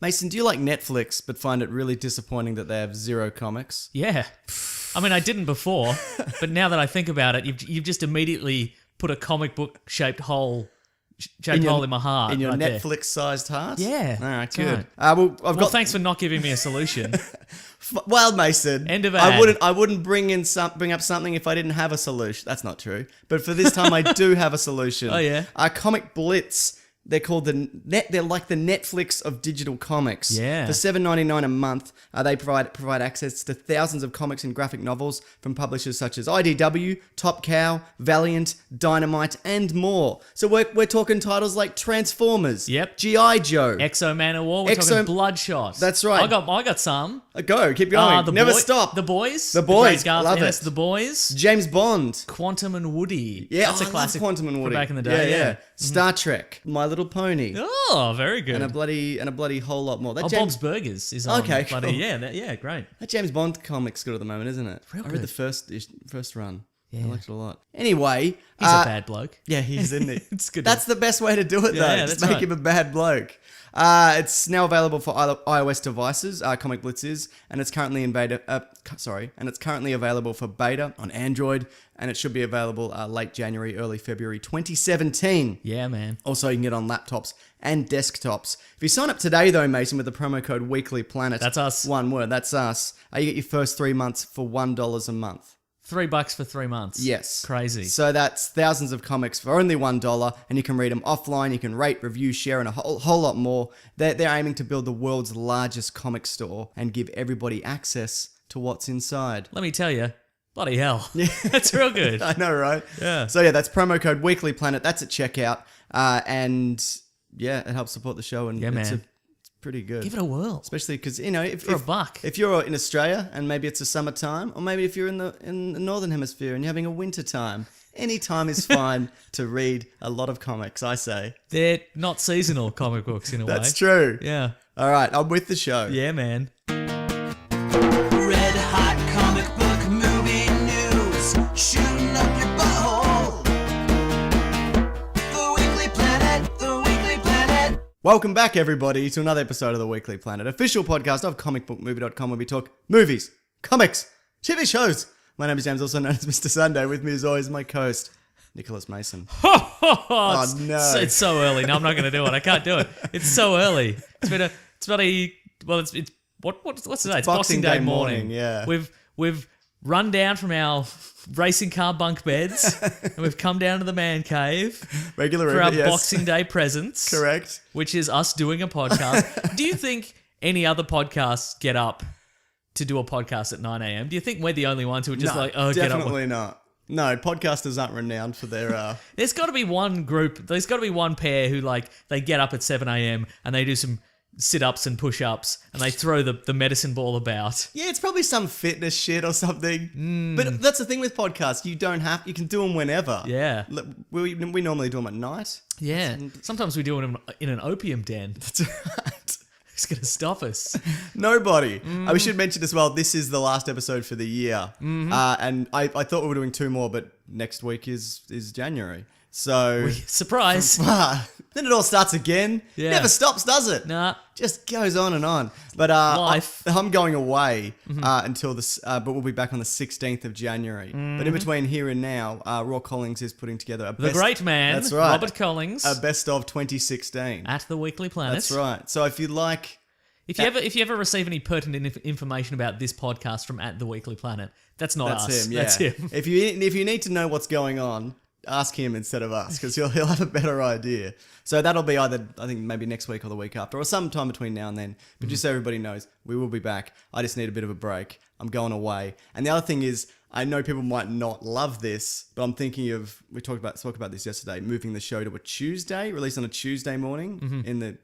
Mason, do you like Netflix but find it really disappointing that they have zero comics? Yeah. I mean, I didn't before, but now that I think about it, you've just immediately put a comic book shaped hole in my heart. In your right there. Netflix-sized heart? Yeah. All right, that's good. right. I've got thanks for not giving me a solution. Well, Mason, End of ad. I wouldn't bring up something if I didn't have a solution. That's not true. But for this time, I do have a solution. Oh, yeah? Comic Blitz. They're called They're like the Netflix of digital comics. Yeah. For $7.99 a month, they provide access to thousands of comics and graphic novels from publishers such as IDW, Top Cow, Valiant, Dynamite, and more. So we're talking titles like Transformers. Yep. G.I. Joe. Exo Man of War. We're talking Bloodshot. That's right. I got some. Go, keep going. Never stop. The Boys. The Boys. Garth Love Ennis, it. The Boys. James Bond. Quantum and Woody. Yeah, That's a I love classic. Quantum and Woody. From back in the day. Yeah. Star Trek. My Little Pony. Oh, very good. And a bloody whole lot more. Bob's Burgers is on. Okay, bloody, cool. Yeah, great. That James Bond comic's good at the moment, isn't it? Real I read good. the first run. Yeah. I liked it a lot. Anyway, He's a bad bloke. yeah, he's in it. It's good. That's the best way to do it, though. Yeah, Just that's make right. him a bad bloke. It's now available for iOS devices. Comic Blitz is, and it's currently in beta. And it's currently available for beta on Android, and it should be available late January, early February 2017. Yeah, man. Also, you can get on laptops and desktops. If you sign up today, though, Mason, with the promo code WeeklyPlanet, That's us. One word, that's us. You get your first 3 months for $1 a month. $3 for 3 months. Yes. Crazy. So that's thousands of comics for only $1, and you can read them offline. You can rate, review, share, and a whole lot more. They're aiming to build the world's largest comic store and give everybody access to what's inside. Let me tell you, bloody hell. Yeah. That's real good. I know, right? Yeah. So yeah, that's promo code WeeklyPlanet. That's at checkout, and yeah, it helps support the show. And Yeah, man. it's pretty good. Give it a whirl. Especially because, you know, if For $1. if you're in Australia and maybe it's a summertime, or maybe if you're in the northern hemisphere and you're having a winter time, any time is fine to read a lot of comics, I say. They're not seasonal comic books in a way. That's true. Yeah. All right, I'm with the show. Yeah, man. Red hot comic book movie news, shooting up your butthole. The Weekly Planet, the Weekly Planet. Welcome back, everybody, to another episode of the Weekly Planet, official podcast of comicbookmovie.com, where we talk movies, comics, TV shows. My name is James, also known as Mr. Sunday. With me, as always, my co-host, Nicholas Mason. Oh, no. It's so early. No, I'm not going to do it. I can't do it. It's so early. It's what's today? It's Boxing Day morning, yeah. We've run down from our racing car bunk beds and we've come down to the man cave Regular for our yes. Boxing Day presents. Correct. Which is us doing a podcast. Do you think any other podcasts get up to do a podcast at 9 a.m.? Do you think we're the only ones who are just get up? Definitely not. No, podcasters aren't renowned for their... There's got to be one group, there's got to be one pair who they get up at 7 a.m. and they do some sit-ups and push-ups and they throw the medicine ball about. Yeah, it's probably some fitness shit or something. But that's the thing with podcasts. You can do them whenever. Yeah. We normally do them at night. Yeah. Sometimes we do it in an opium den. That's right. Who's going to stop us? Nobody. We should mention as well, this is the last episode for the year. And I thought we were doing 2 more, but next week is January. So... Surprise. Then it all starts again. Yeah. Never stops, does it? Nah. Just goes on and on. But Life. I'm going away until this, but we'll be back on the 16th of January. But in between here and now, Raw Collings is putting together The great man, That's right. Robert Collings, a best of 2016. at the Weekly Planet. That's right. So if you like, If you ever receive any pertinent information about this podcast from at the Weekly Planet, that's not that's us. him. Yeah. That's him. If you need to know what's going on, ask him instead of us, because he'll have a better idea. So that'll be either, I think, maybe next week or the week after, or sometime between now and then. But just so everybody knows, we will be back. I just need a bit of a break. I'm going away. And the other thing is, I know people might not love this, but I'm thinking of, we talked about this yesterday, moving the show to a Tuesday, released on a Tuesday morning in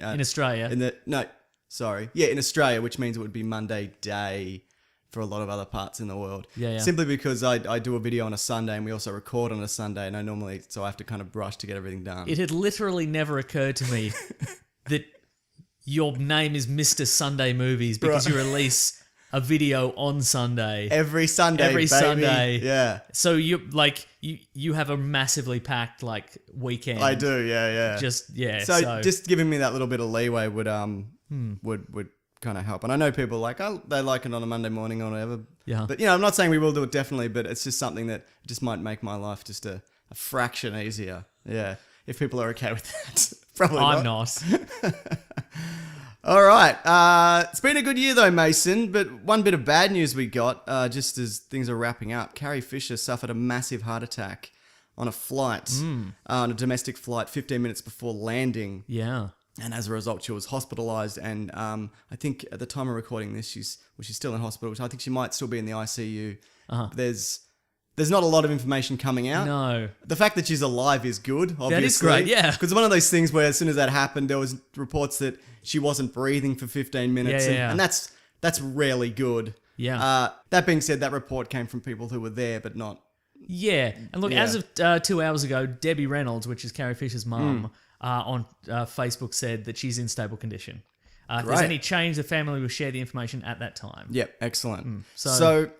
Australia. In Australia, which means it would be Monday day for a lot of other parts in the world. Yeah. Simply because I do a video on a Sunday and we also record on a Sunday, and so I have to kind of rush to get everything done. It had literally never occurred to me that your name is Mr. Sunday Movies because you release a video on Sunday. Every Sunday, baby. Sunday. Yeah. So you have a massively packed weekend. I do, yeah. So Just giving me that little bit of leeway would would kind of help. And I know people are like, oh, they like it on a Monday morning or whatever. Yeah. But, I'm not saying we will do it definitely, but it's just something that just might make my life just a fraction easier. Yeah. If people are okay with that. Probably I'm not. not. All right. It's been a good year though, Mason, but one bit of bad news we got, just as things are wrapping up, Carrie Fisher suffered a massive heart attack on a flight, on a domestic flight 15 minutes before landing. Yeah. And as a result, she was hospitalised. And I think at the time of recording this, she's still in hospital, which I think she might still be in the ICU. There's not a lot of information coming out. No. The fact that she's alive is good, obviously. That is great, yeah. Because one of those things where as soon as that happened, there was reports that she wasn't breathing for 15 minutes. Yeah. And that's rarely good. Yeah. That being said, that report came from people who were there, but not... Yeah. And look, Yeah. as of 2 hours ago, Debbie Reynolds, which is Carrie Fisher's mum, on Facebook said that she's in stable condition. If there's Great. any change, the family will share the information at that time. Yep, excellent. So-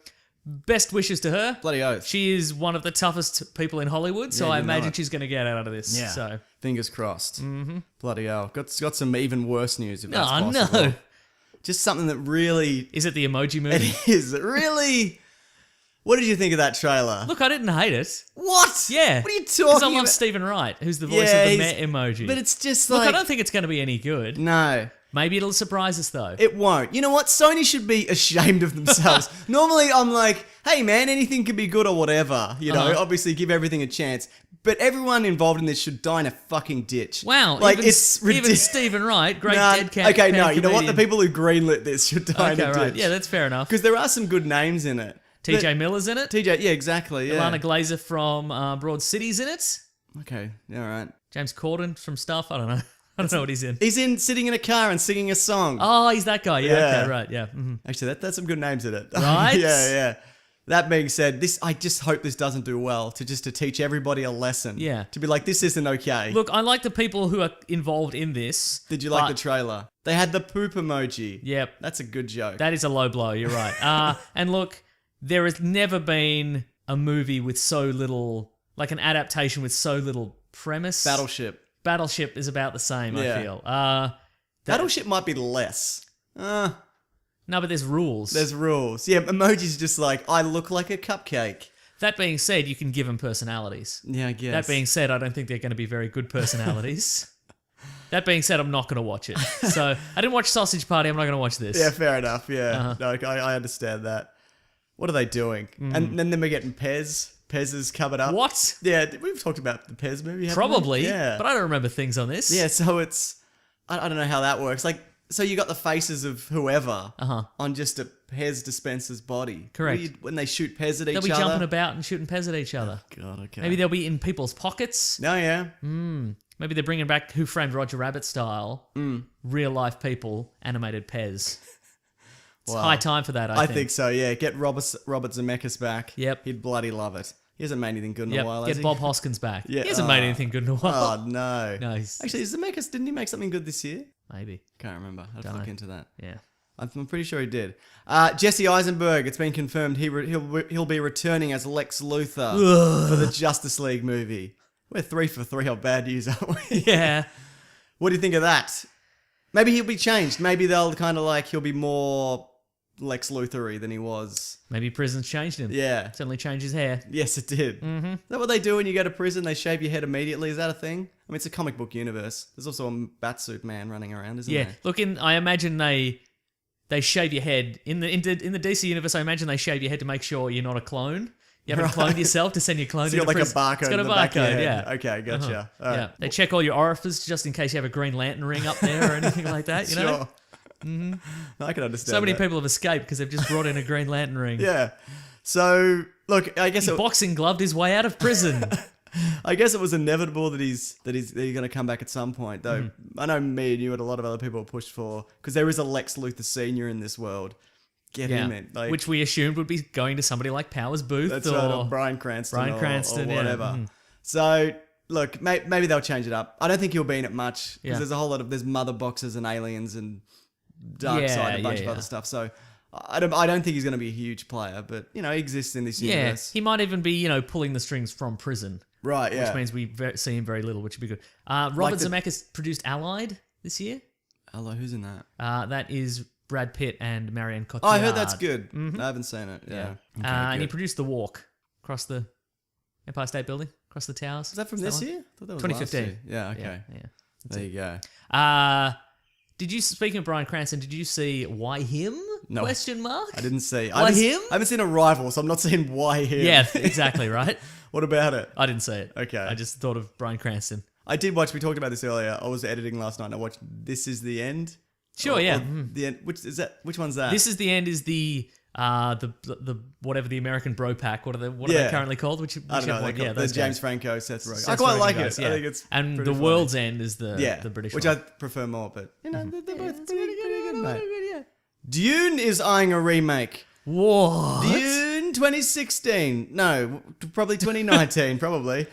Best wishes to her. bloody oath. She is one of the toughest people in Hollywood, so Yeah, I you know imagine it. she's going to get out of this. Yeah. So. Fingers crossed. Mm-hmm. Bloody hell. Got some even worse news if that's Oh, possible. no. Just something that really... Is it the Emoji Movie? It is. Really... What did you think of that trailer? Look, I didn't hate it. What? Yeah. What are you Because talking I love about? Stephen Wright, who's the voice Yeah, of the he's- Met emoji. But it's just Look, like... I don't think it's going to be any good. No. Maybe it'll surprise us, though. It won't. You know what? Sony should be ashamed of themselves. Normally, I'm like, hey, man, anything can be good or whatever. You know, obviously give everything a chance. But everyone involved in this should die in a fucking ditch. Wow. Like, even, it's even ridiculous. Stephen Wright, great dead cat. Okay, no, fan you know what? The comedian. people who greenlit this should die in Okay, a right. ditch. Yeah, that's fair enough. Because there are some good names in it. TJ Miller's in it. TJ, yeah, exactly. Yeah. Lana Glazer from Broad City's in it. Okay, all right. James Corden from Stuff. I don't know. I don't know what he's in. He's in sitting in a car and singing a song. Oh, he's that guy. Yeah. Yeah. Okay. Right. Yeah. Mhm. Actually, that's some good names in it. Right? yeah. That being said, I just hope this doesn't do well to teach everybody a lesson. Yeah. To be like, this isn't okay. Look, I like the people who are involved in this. Did you like but- the trailer? They had the poop emoji. Yep. That's a good joke. That is a low blow. You're right. And look, there has never been a movie with so little, like an adaptation with so little premise. Battleship. Battleship is about the same. Yeah. I feel. Battleship might be less. No, but there's rules. There's rules. Yeah, emoji's just like, I look like a cupcake. That being said, you can give them personalities. Yeah, I guess. That being said, I don't think they're going to be very good personalities. That being said, I'm not going to watch it. So I didn't watch Sausage Party. I'm not going to watch this. Yeah, fair enough. Yeah. Uh-huh. No, I understand that. What are they doing? And then we're getting Pez. Pez is covered up. What? Yeah, we've talked about the Pez movie, haven't we? Probably. Yeah. But I don't remember things on this. Yeah, so it's... I don't know how that works. Like, so you got the faces of whoever on just a Pez dispenser's body. Correct. What do when they shoot Pez at each They'll be other? jumping about and shooting Pez at each other. God, okay. Maybe they'll be in people's pockets. No, yeah. Maybe they're bringing back Who Framed Roger Rabbit style, real life people, animated Pez. It's Wow. high time for that, I I think. think so, yeah. Get Robert Zemeckis back. Yep. He'd bloody love it. He hasn't made anything good in Yep. a while, has Get he? Bob Hoskins back. Yeah. He hasn't made anything good in a while. Oh, no. No, he's- Actually, Zemeckis, didn't he make something good this year? Maybe. Can't remember. I'll have to Dunno. look into that. Yeah. I'm pretty sure he did. Jesse Eisenberg, it's been confirmed he'll be returning as Lex Luthor for the Justice League movie. We're 3 for 3 on bad news, aren't we? Yeah. What do you think of that? Maybe he'll be changed. Maybe they'll kind of like, he'll be more Lex Luthor-y than he was. Maybe prison's changed him. Yeah. Certainly changed his hair. Yes, it did. Mm-hmm. Is that what they do when you go to prison? They shave your head immediately? Is that a thing? I mean, it's a comic book universe. There's also a Batsuit man running around, isn't Yeah. there? Look, I imagine they shave your head. In the DC universe, I imagine they shave your head to make sure you're not a clone. You haven't cloned yourself to send your clone It's got into like a prison. barcode It's got in a the back of your barcode, head. yeah. Okay, gotcha. All Yeah. right. They check all your orifices just in case you have a Green Lantern ring up there or anything like that, you know? Sure. Mm-hmm. I can understand So many that. people have escaped because they've just brought in a Green Lantern ring. Yeah. So, look, I guess He boxing gloved his way out of prison. it was inevitable that he's going to come back at some point. Though Mm-hmm. I know me and you and a lot of other people have pushed for, because there is a Lex Luthor Senior in this world. Get him in, like, Which we assumed would be going to somebody like Powers Booth that's or right, or Bryan Cranston, Bryan or Cranston, yeah. whatever. Mhm. So, look, maybe they'll change it up. I don't think he'll be in it much because Yeah. there's a whole lot of mother boxes and aliens and Dark Side, and a bunch of other stuff. So. I don't think he's going to be a huge player, but, he exists in this Yeah, universe. he might even be, pulling the strings from prison, Right, yeah. which means we see him very little, which would be good. Robert the- Zemeckis produced Allied this year. Hello, who's in that? That is Brad Pitt and Marion Cotillard. Oh, I heard that's good. I haven't seen it. Yeah. Okay, And he good. produced The Walk across the Empire State Building, across the towers. Is that from this year? I thought that was 2015. last year. Yeah, okay. Yeah. There you go. Did you, speaking of Bryan Cranston, did you see Why Him? No. Question mark? I didn't see. Why him? I haven't seen Arrival, so I'm not seeing why him. Yeah, exactly, right? What about it? I didn't see it. Okay. I just thought of Bryan Cranston. I did watch. We talked about this earlier. I was editing last night, and I watched "This Is the End." Sure, Or- yeah. or The end. Which is that? Which one's that? This is the end. Is the whatever the American Bro Pack? What are they Yeah. currently called? I don't know. One? Yeah, the those James guys. Franco, Seth Rogen. Seth I quite Rogen like guys, it. yeah. I think it's and pretty the funny. World's End is the Yeah, the British which one. I prefer more, but you know they're both It's pretty good, mate. yeah. Dune is eyeing a remake. What? Dune 2016. No, probably 2019, probably.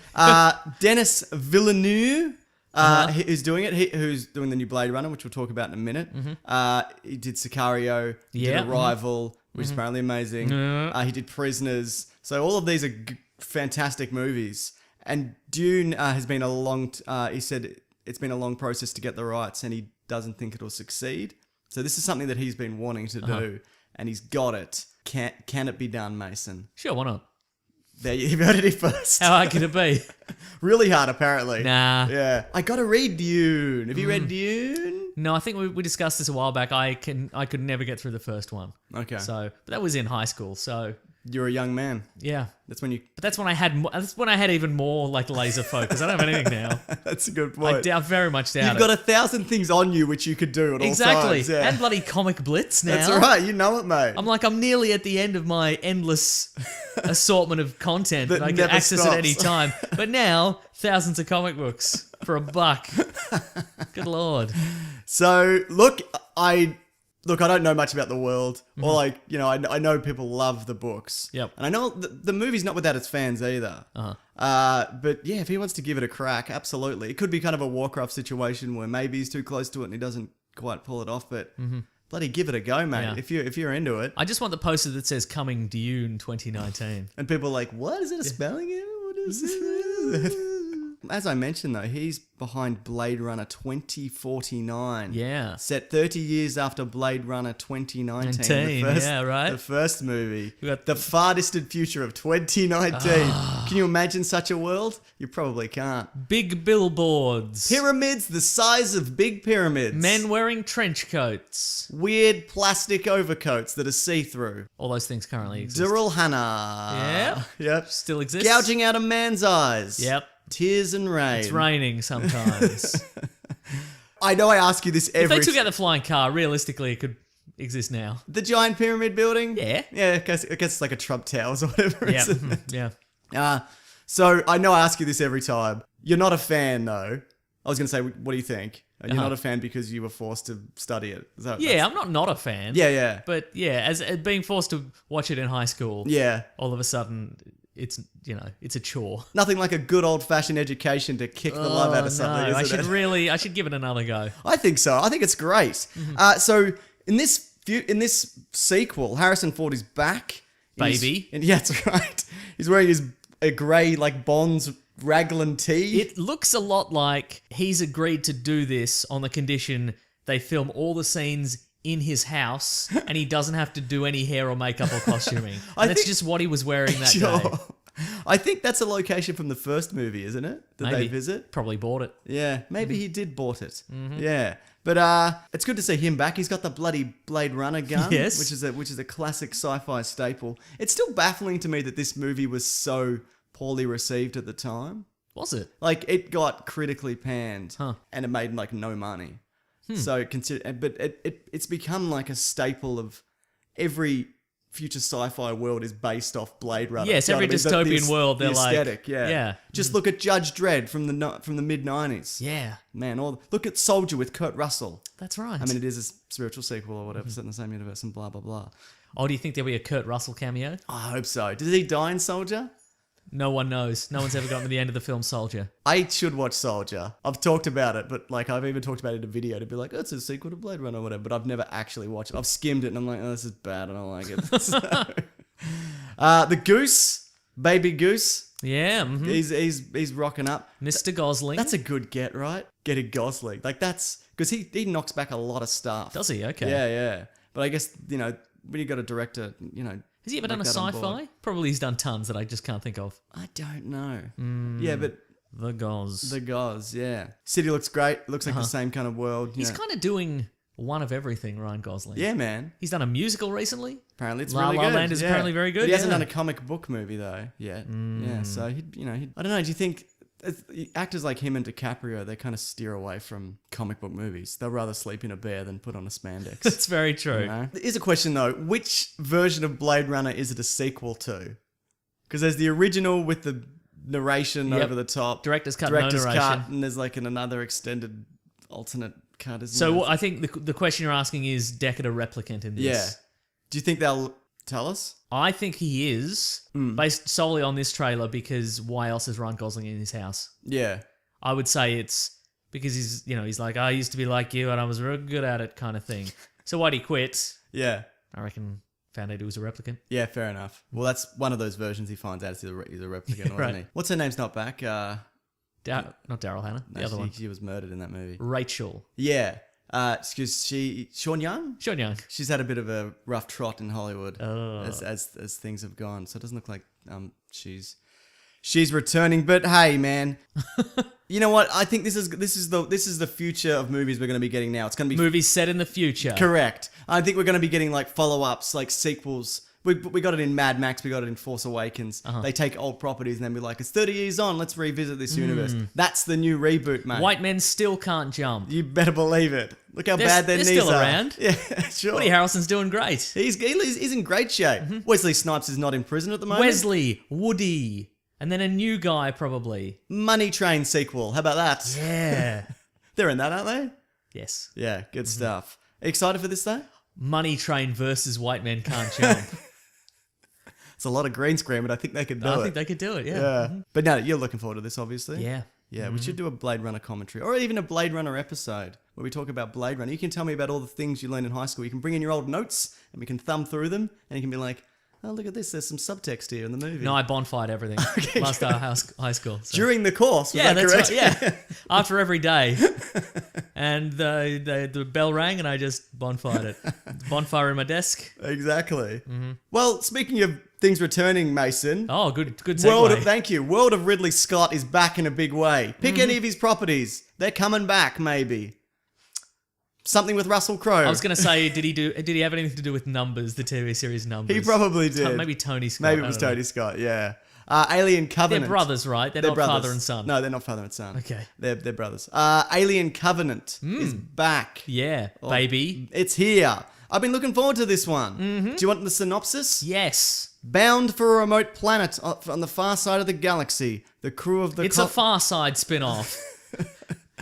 Denis Villeneuve who's doing it. Who's doing the new Blade Runner, which we'll talk about in a minute. He did Sicario. He Yeah, did Arrival, which is apparently amazing. He did Prisoners. So all of these are fantastic movies. And Dune has been a long... he said it's been a long process to get the rights, and he doesn't think it'll succeed. So this is something that he's been wanting to do, and he's got it. Can it be done, Mason? Sure, why not? There you heard it here first. How hard could it be? Really hard, apparently. Nah. Yeah. I got to read Dune. Have you read Dune? No, I think we discussed this a while back. I could never get through the first one. Okay. So, but that was in high school. So, You're a young man. yeah. That's when you... But that's when I had even more like laser focus. I don't have anything now. That's a good I point. very much doubt You've it. got 1,000 things on you which you could do at all Exactly. times. Yeah. And bloody Comic Blitz now. That's right. You know it, mate. I'm nearly at the end of my endless assortment of content That that I can never access stops. at any time. But now, thousands of comic books for $1. Good lord. So, look, I don't know much about the world. Or, like, you know, I know people love the books. Yep. And I know the movie's not without its fans either. But, yeah, if he wants to give it a crack, absolutely. It could be kind of a Warcraft situation where maybe he's too close to it and he doesn't quite pull it off. But, bloody give it a go, mate. Yeah. If you're into it. I just want the poster that says Coming Dune 2019. And people are like, what? Is it a spelling error? What is this? As I mentioned, though, he's behind Blade Runner 2049. Yeah. Set 30 years after Blade Runner 2019. 19, yeah, right. The first movie. We got- the far distant future of 2019. Can you imagine such a world? You probably can't. Big billboards. Pyramids the size of big pyramids. Men wearing trench coats. Weird plastic overcoats that are see-through. All those things currently exist. Daryl Hannah. Yeah. Yep. Still exists. Gouging out a man's eyes. Yep. Tears and rain. It's raining sometimes. I know I ask you this If every... they took out the flying car, realistically, it could exist now. The giant pyramid building? Yeah. Yeah, I guess it's like a Trump Towers or whatever. Yeah. isn't it? Yeah. So I know I ask you this every time. You're not a fan, though. I was going to say, what do you think? You're not a fan because you were forced to study it. Is that, Yeah, I'm not a fan. Yeah, yeah. But yeah, as being forced to watch it in high school, Yeah. all of a sudden, it's a chore. Nothing like a good old-fashioned education to kick the love out of something, No, isn't it? I should give it another go. I think so. I think it's great. Mm-hmm. So in this sequel, Harrison Ford is back. Baby. Yeah, that's right. He's wearing a grey, like, Bond's raglan tee. It looks a lot like he's agreed to do this on the condition they film all the scenes in his house and he doesn't have to do any hair or makeup or costuming. And that's think- just what he was wearing that Sure. day. I think that's a location from the first movie, isn't it? That they Maybe. visit. Probably bought it. Yeah, maybe he did bought it. Yeah, but it's good to see him back. He's got the bloody Blade Runner gun, Yes. which is a classic sci-fi staple. It's still baffling to me that this movie was so poorly received at the time. Was it? Like it got critically panned, Huh. and it made like no money. So but it's become like a staple of every future sci-fi world is based off Blade Runner. Yes, Do you know every what I mean? dystopian world, they're the like- aesthetic, yeah. yeah. Just look at Judge Dredd from the mid '90s. Yeah. Man, look at Soldier with Kurt Russell. That's right. I mean, it is a spiritual sequel or whatever, set in the same universe and blah blah blah. Oh, do you think there'll be a Kurt Russell cameo? I hope so. Did he die in Soldier? No one knows. No one's ever gotten to the end of the film Soldier. I should watch Soldier. I've talked about it, but like I've even talked about it in a video to be like, oh, it's a sequel to Blade Runner or whatever, but I've never actually watched it. I've skimmed it and I'm like, oh, this is bad. I don't like it. So, the Goose, Baby Goose, Yeah. Mhm. he's rocking up. Mr. Gosling. That's a good get, right? Getting Gosling. Like because he knocks back a lot of stuff. Does he? Okay. Yeah. But I guess when you got a director, Has he ever done a like that on board. sci-fi? Probably he's done tons that I just can't think of. I don't know. Yeah, but The Goz. the Goz, yeah. City looks great. Looks like the same kind of world. He's kind of doing one of everything, Ryan Gosling. Yeah, man. He's done a musical recently. Apparently it's La really La good. Land is yeah. apparently very good, But he hasn't yeah. done a comic book movie though yet. Yeah, so I don't know. Do you think actors like him and DiCaprio, they kind of steer away from comic book movies? They'll rather sleep in a bear than put on a spandex. That's very true. You know? Here's a question though: which version of Blade Runner is it a sequel to? Because there's the original with the narration Yep. over the top, Director's cut, no director's cut, narration. and there's like another extended alternate cut. Isn't So there? what I think the question you're asking is Deckard a replicant in this? Yeah. Do you think they'll tell us? I think he is, Hmm. based solely on this trailer, because why else is Ryan Gosling in his house? Yeah. I would say it's because he's like, I used to be like you and I was real good at it kind of thing. So why'd he quit? Yeah. I reckon found out he was a replicant. Yeah, fair enough. Well, that's one of those versions he finds out he's a replicant, wasn't Right. he? What's her name's not back? Not Daryl Hannah, the No, other one. she was murdered in that movie. Rachel. Yeah. Sean Young? Sean Young. She's had a bit of a rough trot in Hollywood Oh. as things have gone. So it doesn't look like she's returning. But hey, man, you know what? I think this is the future of movies we're going to be getting now. It's going to be Movies set in the future. correct. I think we're going to be getting like follow-ups, like sequels. We got it in Mad Max. We got it in Force Awakens. They take old properties and then be like, it's 30 years on. Let's revisit this universe. That's the new reboot, mate. White men still can't jump. You better believe it. Look how They're- bad their they're knees still are. around. Yeah, sure. Woody Harrelson's doing great. He's in great shape. Wesley Snipes is not in prison at the moment. Wesley, Woody, and then a new guy probably. Money Train sequel. How about that? Yeah. They're in that, aren't they? Yes. Yeah, good stuff. Excited for this though? Money Train versus White Men Can't Jump. It's a lot of green screen, but I think they could do I it. think they could do it, yeah. Yeah. But no, you're looking forward to this, obviously. Yeah. Yeah, we should do a Blade Runner commentary or even a Blade Runner episode where we talk about Blade Runner. You can tell me about all the things you learned in high school. You can bring in your old notes and we can thumb through them and you can be like, oh, look at this. There's some subtext here in the movie. No, I bonfired everything last day of high school. So. During the course, was Yeah, that that's correct? right. Yeah, after every day, and the bell rang, and I just bonfired it. Bonfire in my desk. Exactly. Well, speaking of things returning, Mason. Oh, good segue. Thank you. World of Ridley Scott is back in a big way. Pick any of his properties. They're coming back, maybe. Something with Russell Crowe. I was going to say, did he have anything to do with Numbers, the TV series Numbers? He probably did. Maybe Tony Scott. Maybe it I was don't know. Tony Scott, yeah. Alien Covenant. They're brothers, right? They're not father and son. No, they're not father and son. Okay. They're brothers. Alien Covenant is back. Yeah, baby. It's here. I've been looking forward to this one. Do you want the synopsis? Yes. Bound for a remote planet on the far side of the galaxy, the crew of the... It's a Far Side spin-off.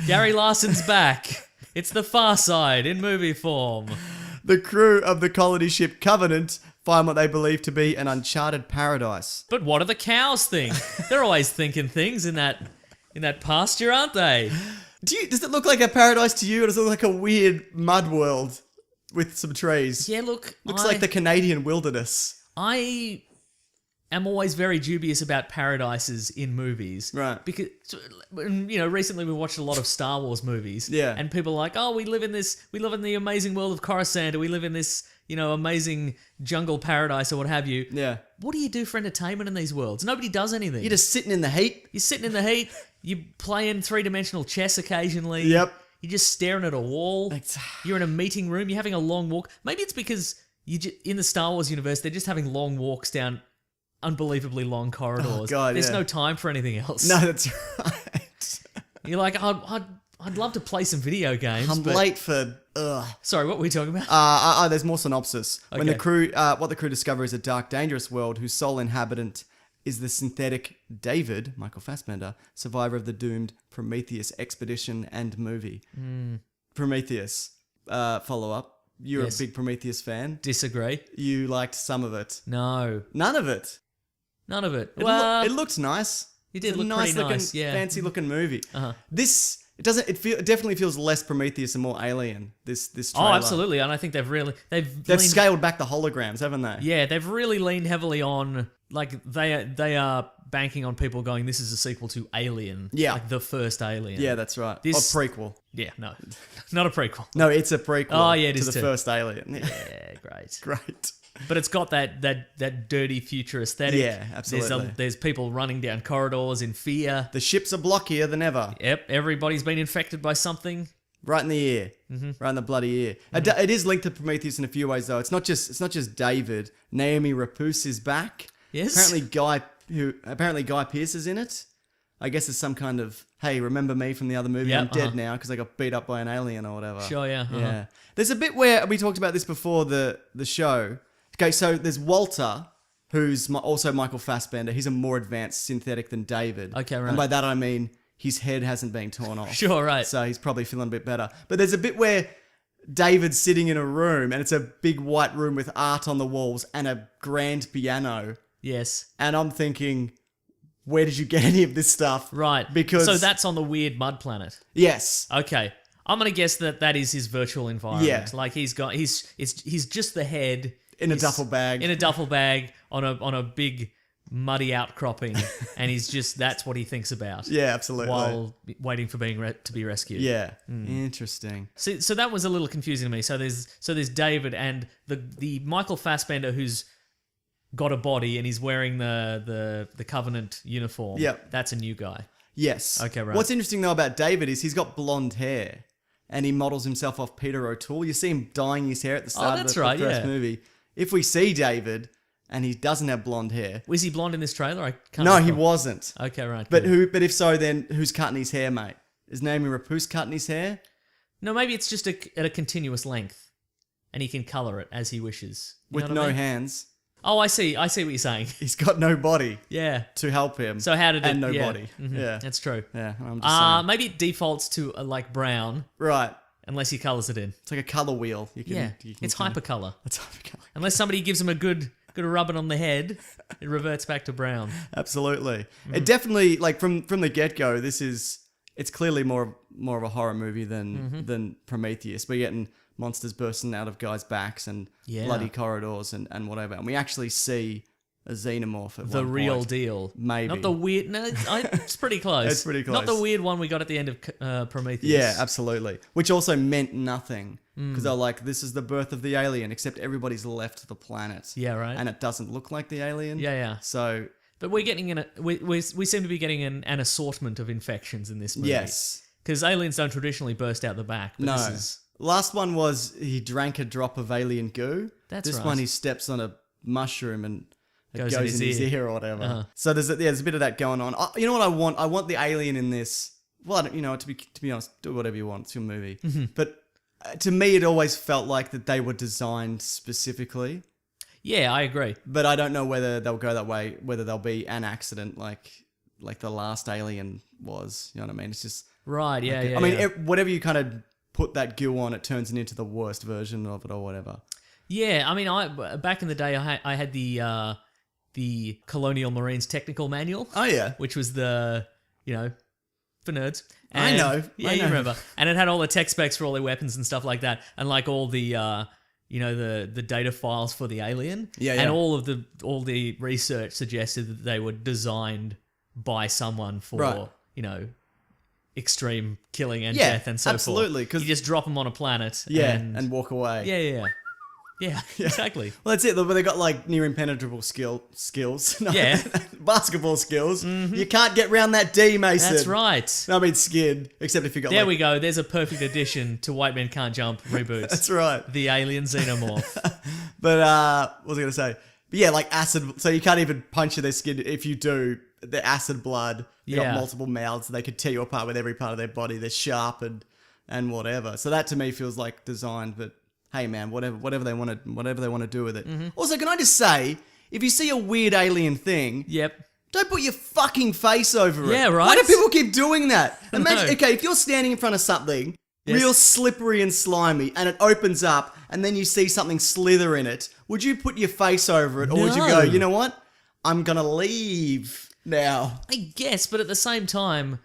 Gary Larson's back. It's the Far Side in movie form. The crew of the colony ship Covenant find what they believe to be an uncharted paradise. But what do the cows think? They're always thinking things in that pasture, aren't they? Does it look like a paradise to you, or does it look like a weird mud world with some trees? Yeah, look. Looks like the Canadian wilderness. I am always very dubious about paradises in movies. Right. Because, recently we watched a lot of Star Wars movies. Yeah. And people are like, oh, we live in the amazing world of Coruscant, or we live in this, amazing jungle paradise, or what have you. Yeah. What do you do for entertainment in these worlds? Nobody does anything. You're just sitting in the heat. You're sitting in the heat, you're playing three-dimensional chess occasionally. Yep. You're just staring at a wall. You're in a meeting room, you're having a long walk. Maybe it's because in the Star Wars universe, they're just having long walks down unbelievably long corridors. Oh, God, There's yeah. no time for anything else. No, that's right. You're like, I'd love to play some video games. I'm but... late for... Sorry, what were we talking about? There's more synopsis. When Okay. what the crew discover is a dark, dangerous world whose sole inhabitant is the synthetic David, Michael Fassbender, survivor of the doomed Prometheus expedition and movie. Prometheus, follow-up. You're Yes. a big Prometheus fan. Disagree. You liked some of it. No, None of it. none of it. It, Well, it looked nice. it did It's a look pretty looking, nice, yeah. fancy looking movie. Uh-huh. This it definitely feels less Prometheus and more Alien. This trailer. oh, absolutely. And I think they've They've leaned, scaled back the holograms, haven't they? yeah, they've really leaned heavily on like they are banking on people going, this is a sequel to Alien. Yeah. Like the first Alien. Yeah, that's right. This- Or prequel. Yeah, no. Not a prequel. No, it's a prequel. Oh, yeah, it to is the too. first Alien. Yeah. Yeah, great. Great. But it's got that dirty future aesthetic. Yeah, absolutely. There's people running down corridors in fear. The ships are blockier than ever. Yep, everybody's been infected by something. Right in the ear. Right in the bloody ear. It is linked to Prometheus in a few ways, though. It's not just David. Naomi Rapace is back. Yes. Apparently Guy Pearce is in it. I guess it's some kind of, hey, remember me from the other movie? Yep, I'm dead now because I got beat up by an alien or whatever. Sure, yeah. Uh-huh. Yeah. There's a bit where we talked about this before the show. Okay, so there's Walter, who's also Michael Fassbender. He's a more advanced synthetic than David. Okay, right. And by that I mean his head hasn't been torn off. Sure, right. So he's probably feeling a bit better. But there's a bit where David's sitting in a room and it's a big white room with art on the walls and a grand piano. Yes. And I'm thinking, where did you get any of this stuff? Right. Because So that's on the weird mud planet. yes. Okay. I'm gonna guess that is his virtual environment. Yeah. Like he's just the head In a He's duffel bag. In a duffel bag on a big muddy outcropping, and that's what he thinks about. Yeah, absolutely. While waiting for to be rescued. Yeah. Interesting. So that was a little confusing to me. So there's David and the Michael Fassbender who's got a body and he's wearing the Covenant uniform. Yep. That's a new guy. Yes. Okay, right. What's interesting though about David is he's got blonde hair and he models himself off Peter O'Toole. You see him dyeing his hair at the start that's of the right, first yeah. movie. If we see David and he doesn't have blonde hair. Was he blonde in this trailer? I can't No, he recall. wasn't. Okay, right. But cool. if so, then who's cutting his hair, mate? Is Naomi Rapace cutting his hair? No, maybe it's just at a continuous length, and he can color it as he wishes. You With know what I no mean? hands. Oh, I see what you're saying. He's got no body Yeah. to help him. So how did it? And no yeah. body. Mhm. Yeah. That's true. Yeah, I'm just saying. Maybe it defaults to like brown Right. unless he colors it in. It's like a color wheel. You can, Yeah, you can it's kinda- hypercolor. It's hypercolor. Unless somebody gives him a good rubbing on the head, it reverts back to brown. Absolutely. Mm. It definitely, like from the get go, it's clearly more of a horror movie Mm-hmm. than Prometheus. We're getting monsters bursting out of guys' backs and Yeah. bloody corridors and whatever, and we actually see a xenomorph at The one real point. deal. Maybe. Not the weird. No, it's pretty close. It's pretty Not the close. weird one we got at the end of Prometheus. Yeah, absolutely. Which also meant nothing Mm. because they're like, this is the birth of the alien, except everybody's left the planet. Yeah, right. And it doesn't look like the alien. Yeah, yeah. So But we're getting we seem to be getting an assortment of infections in this movie. yes, Because aliens don't traditionally burst out the back. But no. This is, Last one was he drank a drop of alien goo. That's this right. one he steps on a mushroom and it Goes goes, in in his his ear. ear or whatever. Uh-huh. So there's a bit of that going on. You know what I want? I want the alien in this. Well, I don't, to be honest, do whatever you want. It's your movie. Mm-hmm. But to me, it always felt like that they were designed specifically. yeah, I agree. But I don't know whether they'll go that way. Whether they'll be an accident like the last Alien was. You know what I mean? It's just. Right, yeah, yeah. I mean, yeah. whatever you kind of put that goo on, it turns it into the worst version of it or whatever. Yeah, I mean, back in the day, I had the Colonial Marines Technical Manual, Oh yeah. which was the, for nerds. I know, Yeah, I you know. remember. And it had all the tech specs for all their weapons and stuff like that, and like all the, the data files for the alien. Yeah, And yeah. all the research suggested that they were designed by someone for, Right. extreme killing and Yeah, death and so absolutely, forth. 'cause- You just drop them on a planet. Yeah, and and walk away. yeah. Yeah, exactly. Well, that's it. But they got like near impenetrable skills. No, Yeah. basketball skills. You can't get round that D, Mason. That's right. I mean, skin. Except if you got. There like, we go. There's a perfect addition to White Men Can't Jump reboots. That's right. The Alien Xenomorph. But what was I gonna say? But yeah, like acid. So you can't even puncture their skin. If you do, the acid blood. They Yeah. got multiple mouths. They could tear you apart with every part of their body. They're sharp and whatever. So that to me feels like designed. But hey, man, whatever they want to do with it. Mm-hmm. Also, can I just say, if you see a weird alien thing, Yep. don't put your fucking face over it. Yeah, right? Why do people keep doing that? Imagine, know. okay, if you're standing in front of something Yes. real slippery and slimy, and it opens up, and then you see something slither in it, would you put your face over it, or would you No. go, you know what? I'm gonna leave now. I guess, but at the same time,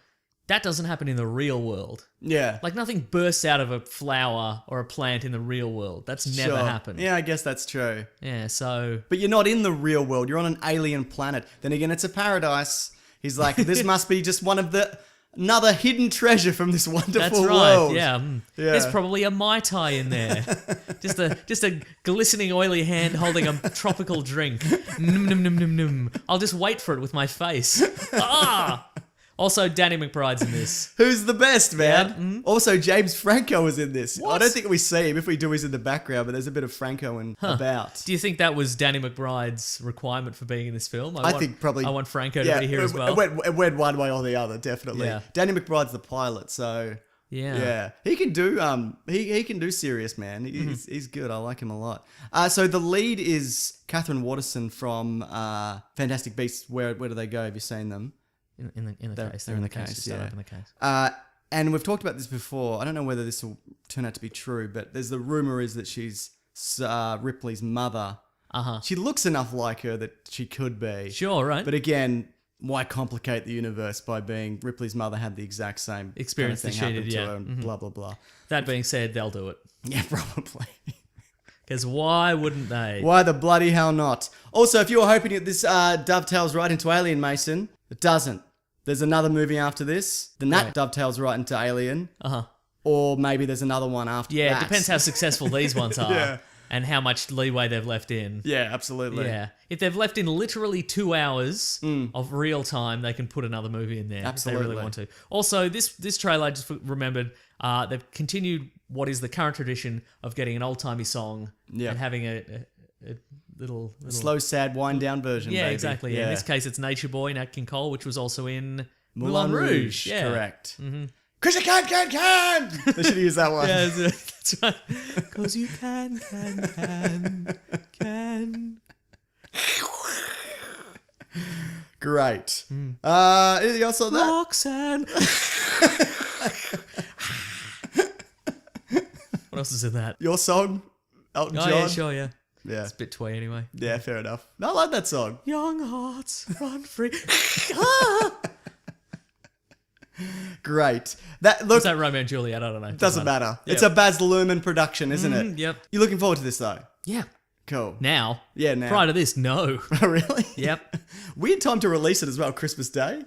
that doesn't happen in the real world. Yeah. Like nothing bursts out of a flower or a plant in the real world. That's never Sure. happened. Yeah, I guess that's true. Yeah, so But you're not in the real world. You're on an alien planet. Then again, it's a paradise. He's like, this must be just one of another hidden treasure from this wonderful that's right. world. Yeah. Yeah. There's probably a Mai Tai in there. just a glistening oily hand holding a tropical drink. Num num num num num. I'll just wait for it with my face. Ah! Also, Danny McBride's in this. Who's the best, man? Yeah, mm-hmm. Also, James Franco is in this. I What? don't think we see him. If we do, he's in the background, but there's a bit of Franco about. Do you think that was Danny McBride's requirement for being in this film? I think probably. I want Franco to be here as well. It went one way or the other, definitely. Yeah. Danny McBride's the pilot, so Yeah. he can do he can do serious, man. He's good. I like him a lot. So the lead is Catherine Waterston from Fantastic Beasts. Where do they go? Have you seen them? In the case. They're in the case, Just start yeah. up in the case. And we've talked about this before. I don't know whether this will turn out to be true, but there's the rumor is that she's Ripley's mother. Uh-huh. She looks enough like her that she could be. Sure, right? But again, why complicate the universe by being Ripley's mother had the exact same Experience kind of that thing she happen did, to yeah. her and blah blah blah. That being said, they'll do it. Yeah, probably. Because why wouldn't they? Why the bloody hell not? Also, if you were hoping that this dovetails right into Alien, Mason, it doesn't. There's another movie after this. Then that Right. dovetails right into Alien. Uh-huh. Or maybe there's another one after Yeah, that. it depends how successful these ones are. Yeah. And how much leeway they've left in. Yeah, absolutely. Yeah. If they've left in literally 2 hours of real time, they can put another movie in there if they really Absolutely. want to. Also, this trailer, I just remembered, they've continued what is the current tradition of getting an old-timey song Yeah. and having a little... Slow, sad, wind down version. Yeah, baby. exactly. Yeah. In this case, it's Nature Boy, Nat King Cole, which was also in Moulin Rouge. Yeah. Correct. Cause you can. They should use that one. Yeah, that's right. Because you can. Great. Anything else on that? Roxanne. What else is in that? Your song, Elton Oh, John. yeah, sure, yeah. Yeah. It's a bit twee anyway. Yeah, fair enough. No, I like that song. Young hearts run free. Great. That look Is that Romeo and Juliet? I don't know. doesn't matter. Yeah. It's a Baz Luhrmann production, isn't it? Yep. You're looking forward to this though. Yeah. Cool. Now. Yeah, now. Prior to this, no. Really? Yep. Weird time to release it as well. Christmas Day.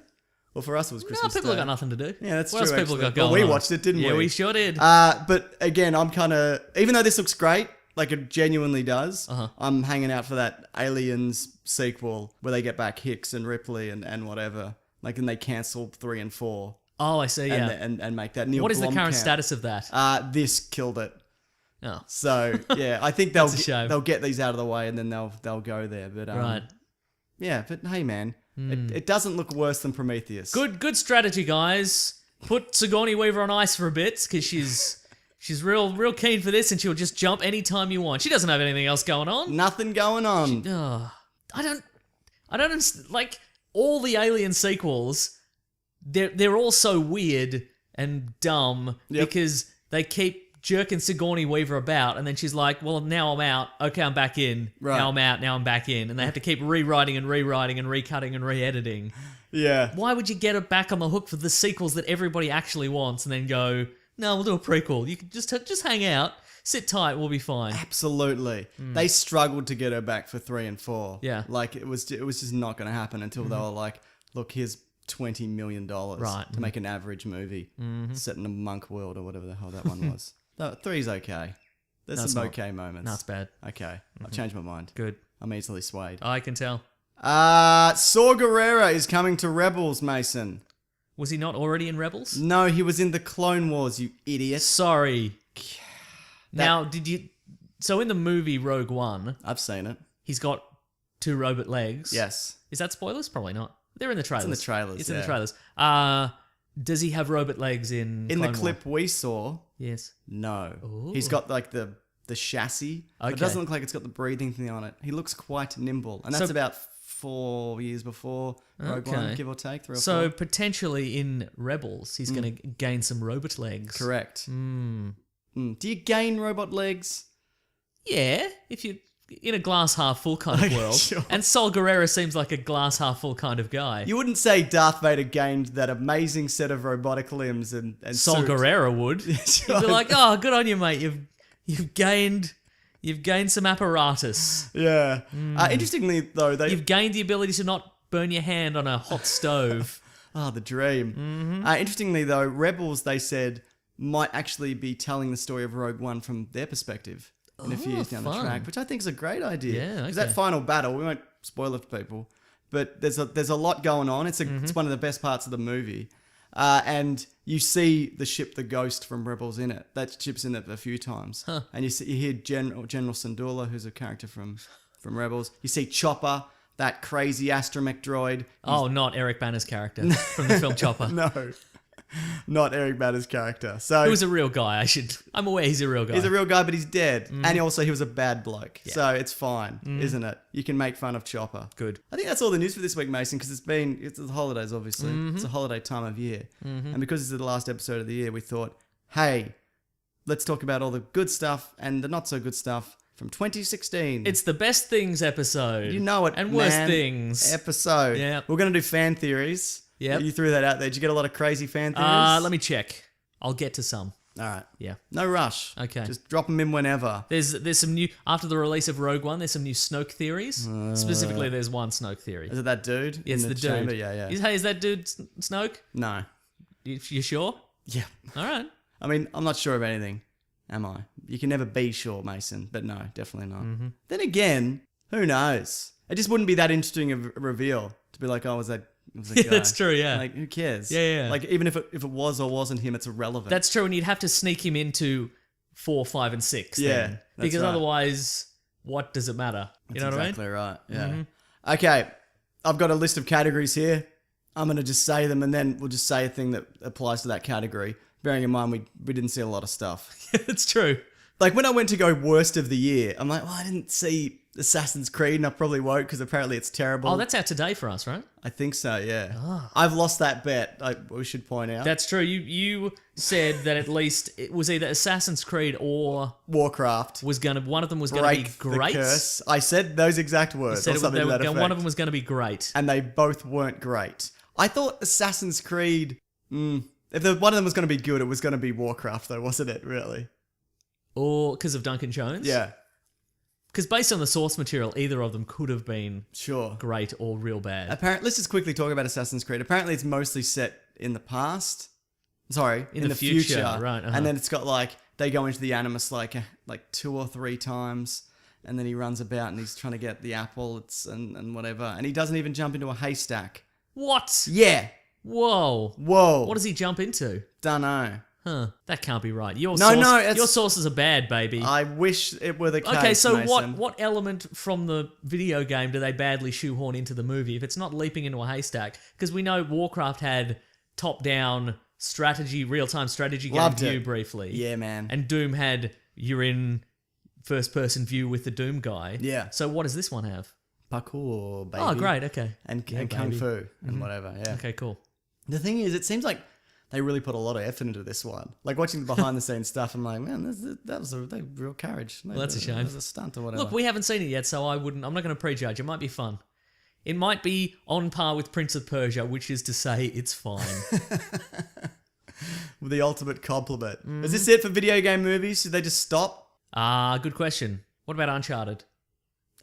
Well, for us it was No, Christmas people Day. have got nothing to do. Yeah, that's what true. What else people actually. got going Well, we on? watched it, didn't we? Yeah, we sure did. But again, I'm kind of, even though this looks great, like it genuinely does, Uh-huh. I'm hanging out for that Aliens sequel where they get back Hicks and Ripley and whatever. Like, and they cancel 3 and 4 Oh, I see, yeah. and make that Neil What is the current Blomkamp. status of that? This killed it. Oh, So yeah, I think That's a shame. they'll get these out of the way and then they'll go there. But right. yeah. But hey, man, it doesn't look worse than Prometheus. Good strategy, guys. Put Sigourney Weaver on ice for a bit because she's real keen for this, and she'll just jump anytime you want. She doesn't have anything else going on. Nothing going on. I don't understand. Like all the Alien sequels, they're all so weird and dumb Yep. because they keep jerking Sigourney Weaver about, and then she's like, "Well, now I'm out. Okay, I'm back in. Right. Now I'm out. Now I'm back in." And they have to keep rewriting and recutting and re-editing. Yeah. Why would you get her back on the hook for the sequels that everybody actually wants, and then go, "No, we'll do a prequel. You can just hang out, sit tight, we'll be fine." Absolutely. They struggled to get her back for 3 and 4. Yeah. Like it was just not going to happen until they were like, look, here's $20 million Right. to make an average movie set in a monk world or whatever the hell that one was. No, 3's okay. There's No, it's some not. okay moments. No, it's bad. Okay. I've changed my mind. Good. I'm easily swayed. I can tell. Saw Gerrera is coming to Rebels, Mason. Was he not already in Rebels? No, he was in the Clone Wars, you idiot. Sorry. Now, did you... So in the movie Rogue One, I've seen it. he's got 2 robot legs. Yes. Is that spoilers? Probably not. They're in the trailers. in the trailers, It's in the yeah. trailers. Does he have robot legs in In Clone the clip we saw, War? Yes. no. Ooh. He's got like the chassis. But Okay. it doesn't look like it's got the breathing thing on it. He looks quite nimble. And that's So- about 4 years before Rogue One, Okay. give or take, 3 or So 4. potentially in Rebels, he's going to gain some robot legs. Correct. Hmm. Do you gain robot legs? Yeah, if you in a glass half full kind of Okay, world, sure. and Sol Guerrero seems like a glass half full kind of guy. You wouldn't say Darth Vader gained that amazing set of robotic limbs and Sol suit. Guerrero would. sure. He'd be like, "Oh, good on you, mate. You've gained some apparatus. Yeah. Interestingly, though, they You've gained the ability to not burn your hand on a hot stove." the dream. Interestingly, though, Rebels they said might actually be telling the story of Rogue One from their perspective in a few years down the fun. track, which I think is a great idea. Yeah, Because okay. that final battle, we won't spoil it for people, but there's a lot going on. It's one of the best parts of the movie. And you see the ship, the Ghost from Rebels in it. That ship's in it a few times. And you hear General Syndulla, who's a character from Rebels. You see Chopper, that crazy astromech droid. Oh, not Eric Banner's character from the film Chopper. No, not Eric Banner's character. So He was a real guy. I'm aware he's a real guy. he's a real guy, but he's dead. And he was a bad bloke. So it's fine, isn't it? You can make fun of Chopper. Good. I think that's all the news for this week, Mason, because it's the holidays, obviously. It's a holiday time of year. And because this is the last episode of the year, we thought, hey, let's talk about all the good stuff and the not so good stuff from 2016. It's the best things episode. You know it, And worst man. things. Episode. Yep. We're going to do fan theories. Yep. You threw that out there. Did you get a lot of crazy fan theories? Let me check. I'll get to some. All right. Yeah. No rush. Okay. Just drop them in whenever. There's some new, after the release of Rogue One, there's some new Snoke theories. Specifically, there's one Snoke theory. Is it that dude? It's in the chamber? dude. Yeah. Is that dude Snoke? No. You sure? Yeah. All right. I mean, I'm not sure of anything, am I? You can never be sure, Mason, but no, definitely not. Mm-hmm. Then again, who knows? It just wouldn't be that interesting of a reveal to be like, oh, was that guy? That's true, yeah. Like, who cares? Yeah. Like, even if it was or wasn't him, it's irrelevant. That's true, and you'd have to sneak him into 4, 5, and 6. Yeah, then. that's Because right. otherwise, what does it matter? You know That's what exactly right. Yeah. Mm-hmm. Okay, I've got a list of categories here. I'm going to just say them, and then we'll just say a thing that applies to that category. Bearing in mind, we didn't see a lot of stuff. I mean? It's true. Like, when I went to go worst of the year, I'm like, well, I didn't see Assassin's Creed, and I probably won't because apparently it's terrible. Oh, that's out today for us, right? I think so, yeah. I've lost that bet, we should point out. That's true. You said that at least it was either Assassin's Creed or Warcraft. one of them was going to be Break great. the curse. I said those exact words. Said or something to that effect. one of them was going to be great. And they both weren't great. I thought Assassin's Creed, if one of them was going to be good, it was going to be Warcraft, though, wasn't it, really? Or because of Duncan Jones? Yeah, Because based on the source material, either of them could have been sure. great or real bad. Apparently, let's just quickly talk about Assassin's Creed. Apparently, it's mostly set in the past. Sorry, in the future. right, uh-huh. And then it's got they go into the Animus like 2 or 3 times, and then he runs about and he's trying to get the apple. And whatever, and he doesn't even jump into a haystack. What? Yeah. Whoa. Whoa. What does he jump into? Dunno. Huh. That can't be right. Your it's- sources are bad, baby. I wish it were the case. Okay, so Mason. what element from the video game do they badly shoehorn into the movie if it's not leaping into a haystack? Because we know Warcraft had top-down strategy, real-time strategy game Loved view it. briefly. Yeah, man. And Doom had you're in first-person view with the Doom guy. Yeah. So what does this one have? Parkour, baby. Oh, great. Okay. And Yeah, kung baby. fu and whatever. Yeah. Okay, cool. The thing is, it seems like they really put a lot of effort into this one. Like watching the behind the scenes stuff, I'm like, man, that was a real courage. Well, that's a shame. It was a stunt or whatever. Look, we haven't seen it yet, so I'm not going to prejudge. It might be fun. It might be on par with Prince of Persia, which is to say it's fine. With the ultimate compliment. Mm-hmm. Is this it for video game movies? Should they just stop? Good question. What about Uncharted?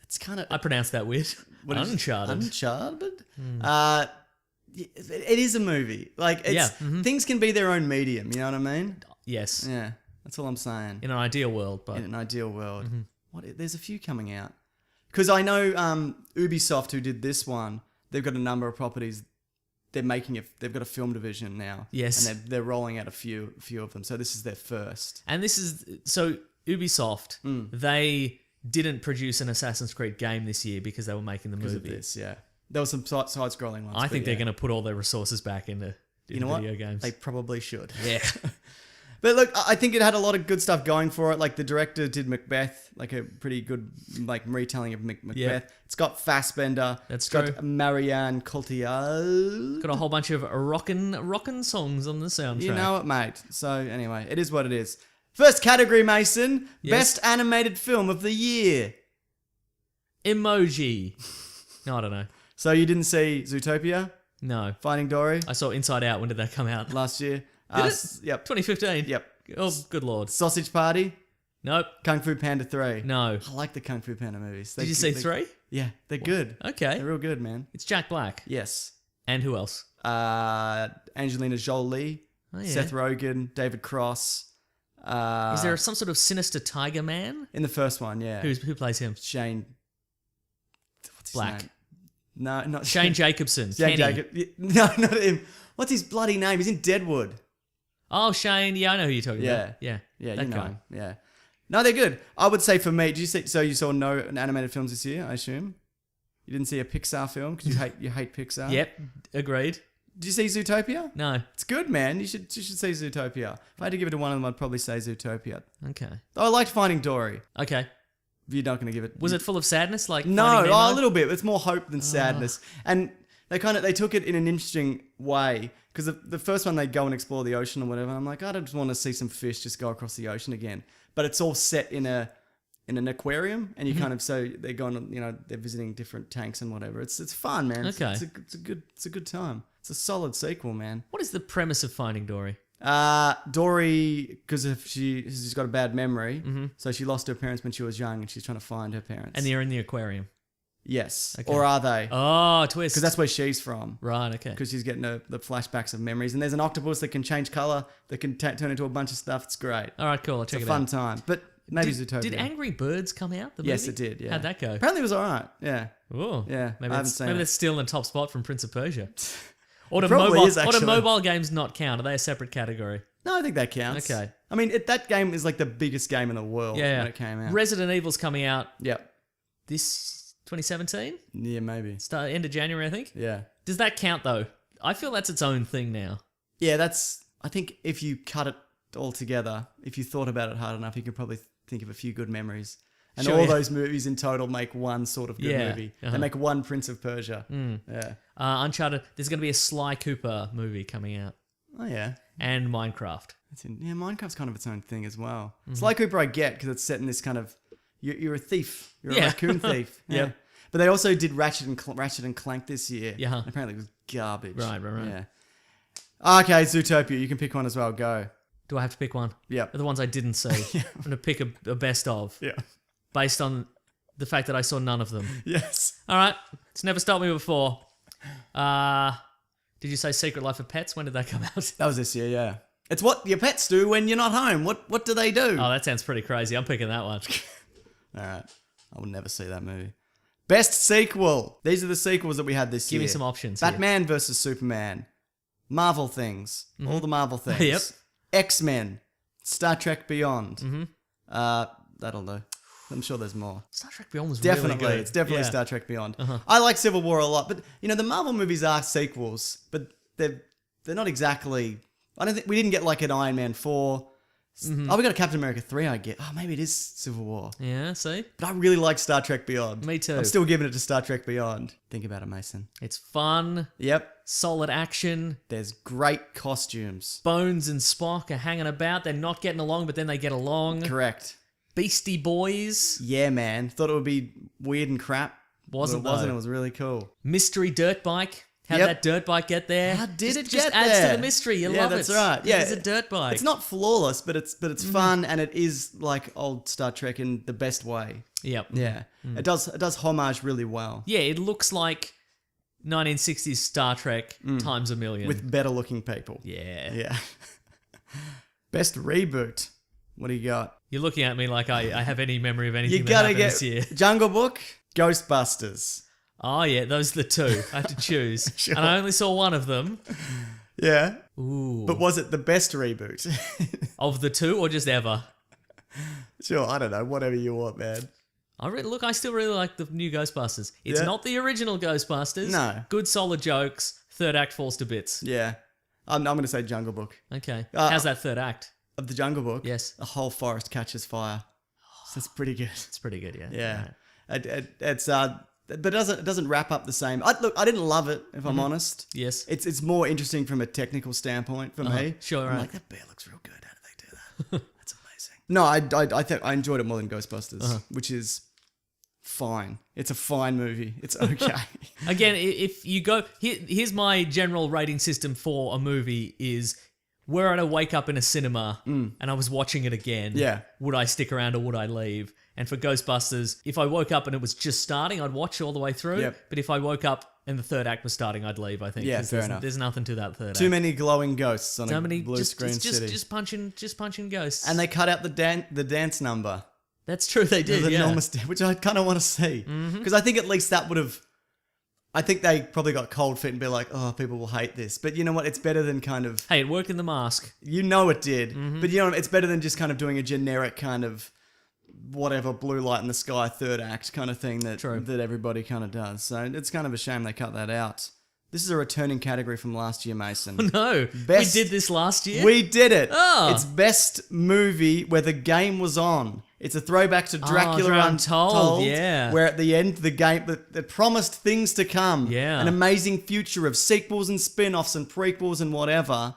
It's kind of I pronounced that weird. Uncharted. Uncharted. Hmm. It is a movie. Like it's Yeah, things can be their own medium. You know what I mean? Yes. Yeah, that's all I'm saying. In an ideal world, but In an ideal world, Mm-hmm. there's a few coming out. Because I know Ubisoft, who did this one, they've got a number of properties. They're making it. They've got a film division now. Yes. and they're rolling out a few of them. So this is their first. and this is so Ubisoft. They didn't produce an Assassin's Creed game this year because they were making the Because of movie. this, yeah. There was some side-scrolling ones. I but think they're yeah. going to put all their resources back into You know what? video games. They probably should. yeah. But look, I think it had a lot of good stuff going for it. Like the director did Macbeth, like a pretty good retelling of Macbeth. Yeah. It's got Fassbender. That's it's got true. Marianne Cotillard. Got a whole bunch of rockin' songs on the soundtrack. You know it, mate. So anyway, it is what it is. First category, Mason. Yes. Best animated film of the year. Emoji. No, I don't know. So you didn't see Zootopia, No. Finding Dory I saw Inside Out. When did that come out? last year? Did it? Yep. 2015. Yep. Oh, good lord. Sausage Party, Nope. Kung Fu Panda 3. No. I like the Kung Fu Panda movies. Did you see 3? Yeah, they're good. Okay. They're real good, man. It's Jack Black. Yes. And who else? Angelina Jolie, Oh, yeah. Seth Rogen, David Cross. Is there some sort of sinister tiger man? In the first one, yeah. Who plays him? Shane. What's his Black. name? No, not Shane Jacobson. Shane Kenny. Jacob. No, not him. What's his bloody name? He's in Deadwood. Oh, Shane. Yeah, I know who you're talking Yeah. about. Yeah. Yeah, that you know guy. him. Yeah. No, they're good. I would say for me, did you see? So you saw no animated films this year, I assume. You didn't see a Pixar film because you hate Pixar. Yep. Agreed. Did you see Zootopia? No. It's good, man. You should see Zootopia. If I had to give it to one of them, I'd probably say Zootopia. Okay. Though I liked Finding Dory. Okay. You're not going to give it. Was it full of sadness? Like No, Finding Nemo? a little bit. It's more hope than sadness. And they took it in an interesting way because the first one they go and explore the ocean or whatever. I'm like, I just want to see some fish just go across the ocean again. But it's all set in an aquarium, and you kind of so they're going, they're visiting different tanks and whatever. It's fun, man. Okay. It's a good time. It's a solid sequel, man. What is the premise of Finding Dory? Dory, because she's got a bad memory, so she lost her parents when she was young, and she's trying to find her parents. And they're in the aquarium. Yes, Okay. or are they? Oh, twist. Because that's where she's from. Right, okay. Because she's getting the flashbacks of memories, and there's an octopus that can change color, that can turn into a bunch of stuff. It's great. All right, cool. I'll check It's it a fun out. time, but maybe Zootopia. Did Angry Birds come out? The movie? Yes, it did. Yeah. How'd that go? Apparently, it was all right. Yeah. Oh, Yeah, Maybe I haven't seen maybe it. that's still in the top spot from Prince of Persia. Or do Probably mobile, is, or do actually. mobile games not count? Are they a separate category? No, I think that counts. Okay. I mean, that game is like the biggest game in the world Yeah. when it came out. Resident Evil's coming out Yep. this 2017? Yeah, maybe. End of January, I think. Yeah. Does that count though? I feel that's its own thing now. Yeah, I think if you cut it all together, if you thought about it hard enough, you could probably think of a few good memories. And Sure, all yeah. those movies in total make one sort of good Yeah, movie. uh-huh. They make one Prince of Persia. Yeah. Uncharted. There's going to be a Sly Cooper movie coming out, Oh, yeah. and Minecraft. Minecraft's kind of its own thing as well. Mm-hmm. Sly Cooper I get because it's set in this kind of... You're a thief. You're Yeah. a raccoon thief. Yeah. Yeah. But they also did Ratchet and Clank this year. Yeah. And apparently it was garbage. Right. Yeah. Okay, Zootopia. You can pick one as well. Go. Do I have to pick one? Yep. The ones I didn't see. I'm going to pick a best of Yeah. based on the fact that I saw none of them. Yes. All right. It's never stopped me before. Did you say Secret Life of Pets? When did that come out? That was this year, yeah. It's what your pets do when you're not home. What do they do? Oh, that sounds pretty crazy. I'm picking that one. All right. I will never see that movie. Best sequel. These are the sequels that we had this year. Give me some options here. Batman versus Superman. Marvel things. All the Marvel things. Yep. X-Men. Star Trek Beyond. That'll do. I'm sure there's more. Star Trek Beyond was Definitely. really good. It's definitely Yeah. Star Trek Beyond. I like Civil War a lot, but the Marvel movies are sequels, but they're not exactly... I don't think... We didn't get like an Iron Man 4... Oh, we got a Captain America 3, I get. Oh, maybe it is Civil War. Yeah, see? But I really like Star Trek Beyond. Me too. I'm still giving it to Star Trek Beyond. Think about it, Mason. It's fun, Yep. solid action. There's great costumes. Bones and Spock are hanging about. They're not getting along, but then they get along. Correct. Beastie Boys. Yeah, man. Thought it would be weird and crap. Wasn't, but it wasn't. though. It was really cool. Mystery dirt bike. How'd Yep. that dirt bike get there? How did it just get adds there? to the mystery. You Yeah, love that's it. right. Yeah. It's a dirt bike. It's not flawless, but it's fun and it is like old Star Trek in the best way. Yep. Yeah. It does homage really well. Yeah, it looks like 1960s Star Trek times a million. With better looking people. yeah. Yeah. Best reboot. What do you got? You're looking at me like I have any memory of anything You that gotta happened get this year. Jungle Book, Ghostbusters. Oh, yeah, those are the two. I have to choose. Sure. And I only saw one of them. Yeah. Ooh. But was it the best reboot? Of the two or just ever? Sure, I don't know. Whatever you want, man. I still really like the new Ghostbusters. It's Yeah. not the original Ghostbusters. No. Good solid jokes. Third act falls to bits. Yeah. I'm going to say Jungle Book. Okay. Uh, How's that third act? Of the Jungle Book, Yes. the whole forest catches fire. So that's pretty good. It's pretty good, yeah. Yeah. Right. It's but it doesn't wrap up the same. Look, I didn't love it, if I'm honest. Yes. It's more interesting from a technical standpoint for me. Sure, I'm right. like, that bear looks real good. How did they do that? That's amazing. No, I think I enjoyed it more than Ghostbusters, which is fine. It's a fine movie. It's okay. Again, if you go, here's my general rating system for a movie is, were I to wake up in a cinema and I was watching it again, Yeah. would I stick around or would I leave? And for Ghostbusters, if I woke up and it was just starting, I'd watch all the way through. Yep. But if I woke up and the third act was starting, I'd leave, I think. Yeah, 'Cause fair there's, enough. There's nothing to that third Too act. many glowing ghosts on So a many blue screen city. just punching ghosts. And they cut out the dance number. That's true, they did, The yeah. enormous which I kind of want to see. Because I think at least that would have... I think they probably got cold feet and be like, oh, people will hate this. But you know what? It's better than kind of... Hey, it worked in The Mask. You know it did. But you know, it's better than just kind of doing a generic kind of whatever blue light in the sky third act kind of thing that True. that everybody kind of does. So it's kind of a shame they cut that out. This is a returning category from last year, Mason. No, Best- we did this last year. We did it. Oh. It's best movie where the game was on. It's a throwback to Dracula Untold, Untold. yeah. Where at the end, the game that promised things to come. Yeah. An amazing future of sequels and spin-offs and prequels and whatever.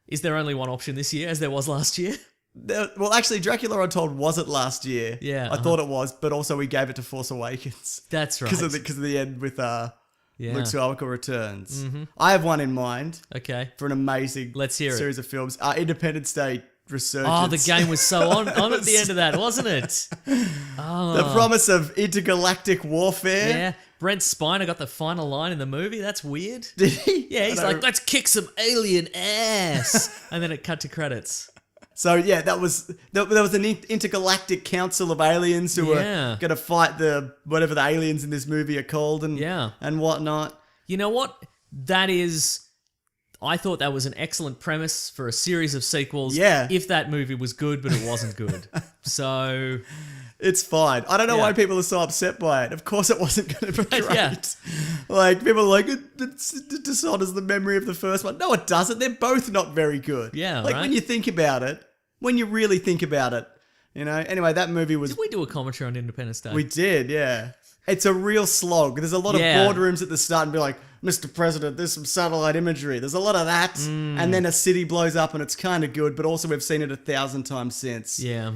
Is there only one option this year, as there was last year? Well, actually, Dracula Untold wasn't last year. Yeah, I thought it was, but also we gave it to Force Awakens. That's right. Because of the end with Yeah. Luke Skywalker Returns. I have one in mind Okay. for an amazing Let's hear it. series of films. Independence Day Resurgence. Oh, the game was so on at the end of that, wasn't it? The promise of intergalactic warfare. Yeah. Brent Spiner got the final line in the movie. That's weird. Did he? Yeah, he's I don't- like, let's kick some alien ass. And then it cut to credits. So yeah, there was an intergalactic council of aliens who Yeah. were going to fight whatever the aliens in this movie are called and Yeah. and whatnot. You know what? I thought that was an excellent premise for a series of sequels. Yeah. If that movie was good, but it wasn't good. So, It's fine. I don't know Yeah. why people are so upset by it. Of course, it wasn't going to be great. Yeah. Like people are like it dishonors the memory of the first one. No, it doesn't. They're both not very good. Yeah, like right? when you think about it, when you really think about it, you know. Anyway, that movie was. did we do a commentary on Independence Day? We did, yeah. It's a real slog. There's a lot Yeah. of boardrooms at the start and be like, Mr. President, there's some satellite imagery. There's a lot of that. And then a city blows up and it's kind of good, but also we've seen it 1,000 times since. Yeah.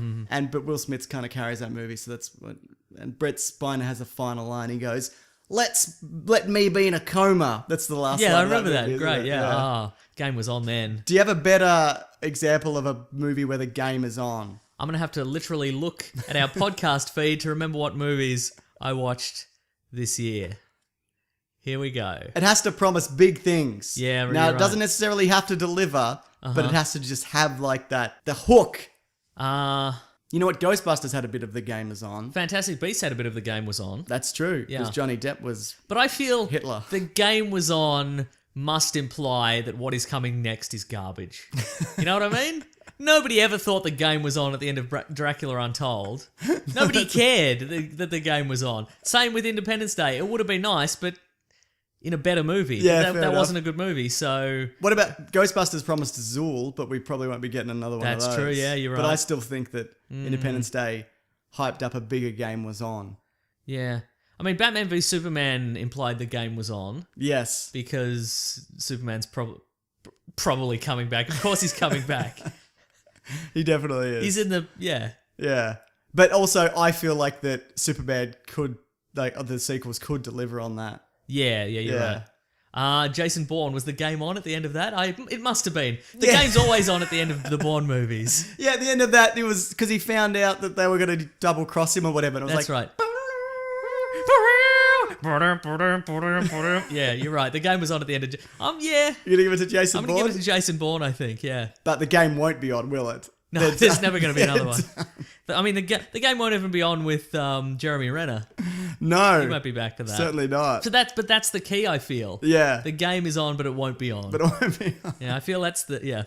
But Will Smith kind of carries that movie, so that's what. And Brett Spiner has a final line. He goes, let me be in a coma. That's the last line. Yeah, I of remember that. movie, isn't Great, it? yeah. Ah, game was on then. Do you have a better example of a movie where the game is on? I'm going to have to literally look at our podcast feed to remember what movies I watched this year. Here we go. It has to promise big things. Yeah, Now, you're it doesn't right. necessarily have to deliver, but it has to just have like that, the hook. You know what? Ghostbusters had a bit of the game is on. Fantastic Beasts had a bit of the game was on. That's true. Because Yeah. Johnny Depp was... But I feel Hitler. the game was on must imply that what is coming next is garbage. You know what I mean? Nobody ever thought the game was on at the end of Dracula Untold. Nobody cared that the game was on. Same with Independence Day. It would have been nice, but in a better movie. Yeah, that fair that enough. wasn't a good movie, so... What about Ghostbusters promised Zool, but we probably won't be getting another one That's of those. true, yeah, you're But right. I still think that Independence Day hyped up a bigger game was on. Yeah. I mean, Batman v Superman implied the game was on Yes. because Superman's probably coming back. Of course he's coming back. He definitely is. He's in the... Yeah. Yeah. But also, I feel like that Superman could, like, the sequels could deliver on that. Yeah, you're Yeah. right. Jason Bourne, was the game on at the end of that? It must have been. The Yeah. game's always on at the end of the Bourne movies. Yeah, at the end of that, it was because he found out that they were going to double cross him or whatever. And it was That's like, right. Yeah, you're right. The game was on at the end of... yeah. You're going to give it to Jason I'm going to Bourne? give it to Jason Bourne, I think, yeah. But the game won't be on, will it? No, They're there's done. never going to be another They're one. But, I mean, the game won't even be on with Jeremy Renner. No. He might be back to that. Certainly not. So that's the key, I feel. Yeah. The game is on, but it won't be on. But it won't be on. Yeah, I feel that's the... Yeah.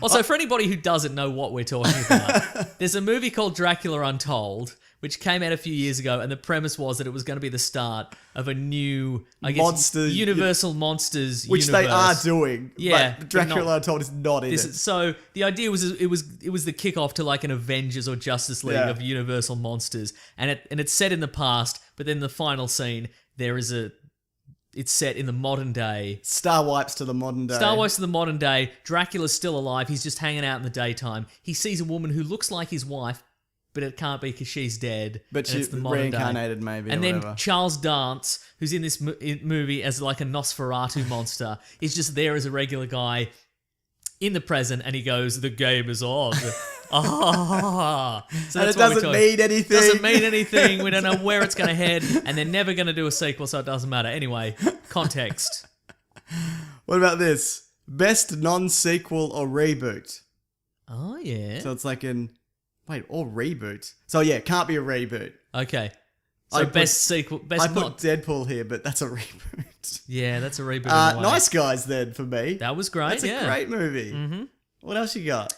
Also, for anybody who doesn't know what we're talking about, there's a movie called Dracula Untold, which came out a few years ago, and the premise was that it was going to be the start of a new, I guess, Monster- Universal Monsters Which universe. they are doing. Yeah, But but Dracula not- Untold is not in it. So the idea was it was the kickoff to like an Avengers or Justice League Yeah. of Universal Monsters, and it's set in the past, but then the final scene it's set in the modern day. Star wipes to the modern day. Star Wars to the modern day. Dracula's still alive. He's just hanging out in the daytime. He sees a woman who looks like his wife, but it can't be because she's dead. But and it's she the modern day. reincarnated maybe And or then whatever. Charles Dance, who's in this movie as like a Nosferatu monster, is just there as a regular guy in the present, and he goes, "The game is on." Ah, so And that's it what we doesn't talk- mean anything. Doesn't mean anything. We don't know where it's going to head, and they're never going to do a sequel, so it doesn't matter. Anyway, context. What about this? Best non-sequel or reboot. Oh yeah. So it's like or reboot. So yeah, it can't be a reboot. Okay. So I put- best sequel, best I put not. Deadpool here, but that's a reboot. Yeah, that's a reboot. in a way. Nice Guys then for me. That was great. That's yeah. a great movie. Mm-hmm. What else you got?